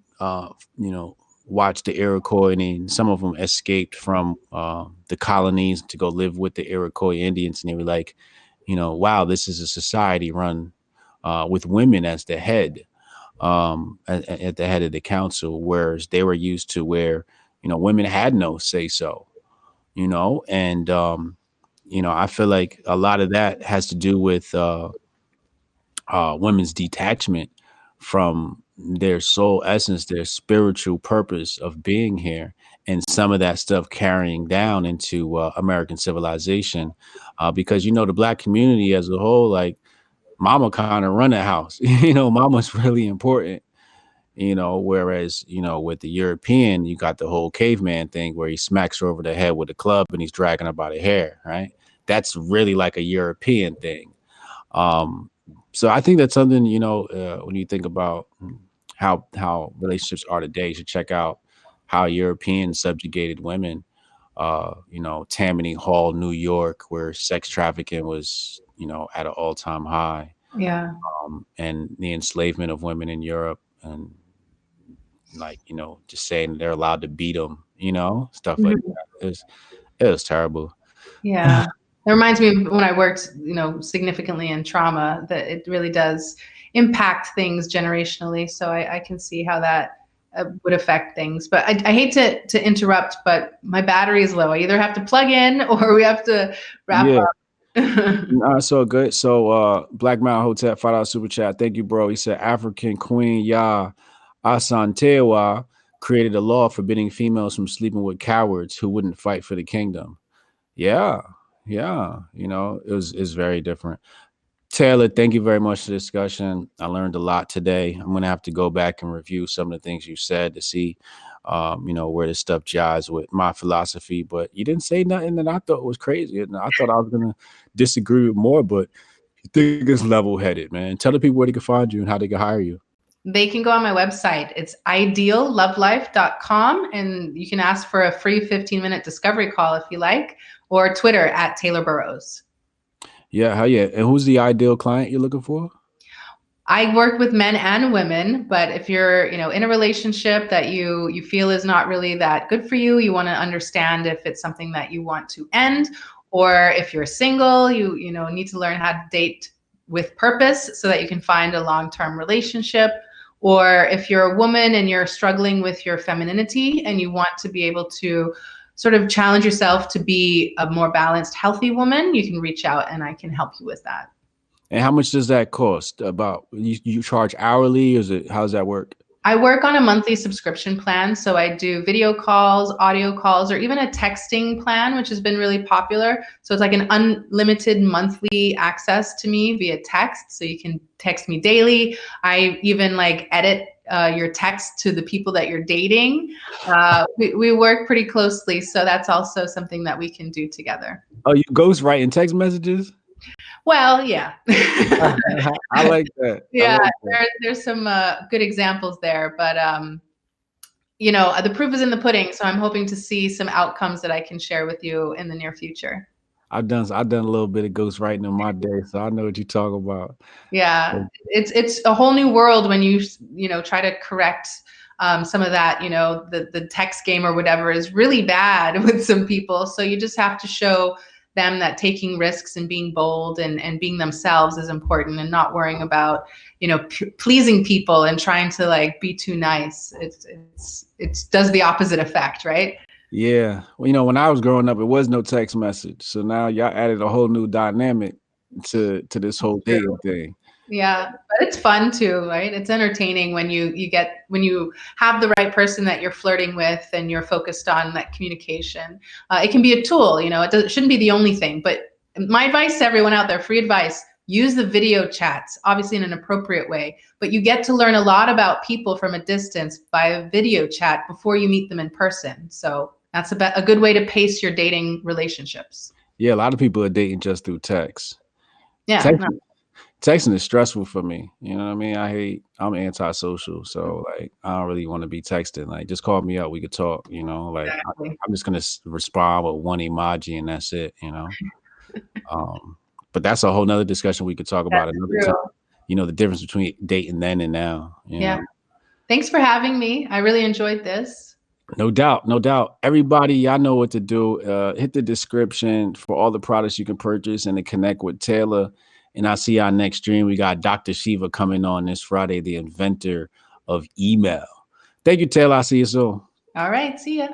watched the Iroquois, and some of them escaped from the colonies to go live with the Iroquois Indians, and they were like, wow, this is a society run with women as the head, at the head of the council, whereas they were used to where, women had no say so, and I feel like a lot of that has to do with women's detachment from their soul essence, their spiritual purpose of being here, and some of that stuff carrying down into American civilization, because the black community as a whole, like mama kind of run the house. Mama's really important. Whereas with the European, you got the whole caveman thing where he smacks her over the head with a club and he's dragging her by the hair, right? That's really like a European thing. um so I think that's something, when you think about how relationships are today, you should check out how Europeans subjugated women. Tammany Hall, New York, where sex trafficking was, at an all-time high, Yeah. and the enslavement of women in Europe, and like, just saying they're allowed to beat them, stuff like Mhm. that. It was terrible. Yeah. It reminds me of when I worked, significantly in trauma, that it really does impact things generationally. So I can see how that would affect things. But I hate to interrupt, but my battery is low. I either have to plug in or we have to wrap Yeah. up. So good. So Black Mountain Hotep, $5 super chat. Thank you, bro. He said African Queen Yah Asantewa created a law forbidding females from sleeping with cowards who wouldn't fight for the kingdom. Yeah. Yeah. It's very different. Taylor, thank you very much for the discussion. I learned a lot today. I'm gonna have to go back and review some of the things you said to see, where this stuff jives with my philosophy. But you didn't say nothing that I thought was crazy. And I thought I was gonna disagree with more, but you think it's level headed, man. Tell the people where they can find you and how they can hire you. They can go on my website. It's ideallovelife.com, and you can ask for a free 15-minute discovery call if you like, or Twitter at Taylor Burrowes. Yeah, hell yeah. And who's the ideal client you're looking for? I work with men and women, but if you're, in a relationship that you feel is not really that good for you, you want to understand if it's something that you want to end, or if you're single, you need to learn how to date with purpose so that you can find a long-term relationship. Or if you're a woman and you're struggling with your femininity and you want to be able to sort of challenge yourself to be a more balanced, healthy woman, you can reach out and I can help you with that. And how much does that cost? About you charge hourly, or how does that work? I work on a monthly subscription plan. So I do video calls, audio calls, or even a texting plan, which has been really popular. So it's like an unlimited monthly access to me via text. So you can text me daily. I even edit your text to the people that you're dating. We work pretty closely. So that's also something that we can do together. Oh, you ghost writing text messages? Well, yeah. I like that. Yeah, there's some good examples there, but the proof is in the pudding. So I'm hoping to see some outcomes that I can share with you in the near future. I've done a little bit of ghost writing in my day, so I know what you talk about. Yeah, it's a whole new world when you try to correct some of that. The text game or whatever is really bad with some people. So you just have to show them that taking risks and being bold and being themselves is important, and not worrying about pleasing people and trying to be too nice. It does the opposite effect, right? Yeah. Well, when I was growing up, it was no text message. So now y'all added a whole new dynamic. to this whole dating thing. Yeah, but it's fun too, right? It's entertaining when you have the right person that you're flirting with and you're focused on that communication. It can be a tool, it shouldn't be the only thing. But my advice to everyone out there, free advice: use the video chats, obviously in an appropriate way. But you get to learn a lot about people from a distance by a video chat before you meet them in person. So that's a good way to pace your dating relationships. Yeah, a lot of people are dating just through text. Yeah, no, Texting is stressful for me. You know what I mean? I'm antisocial. So like, I don't really want to be texting. Like, just call me up. We could talk, like exactly. I'm just going to respond with one emoji and that's it. But that's a whole nother discussion we could talk about That's another true. time. The difference between dating then and now. Yeah. Thanks for having me. I really enjoyed this. No doubt, no doubt. Everybody, y'all know what to do. Hit the description for all the products you can purchase and to connect with Taylor. And I'll see y'all next stream. We got Dr. Shiva coming on this Friday, the inventor of email. Thank you, Taylor. I'll see you soon. All right. See ya.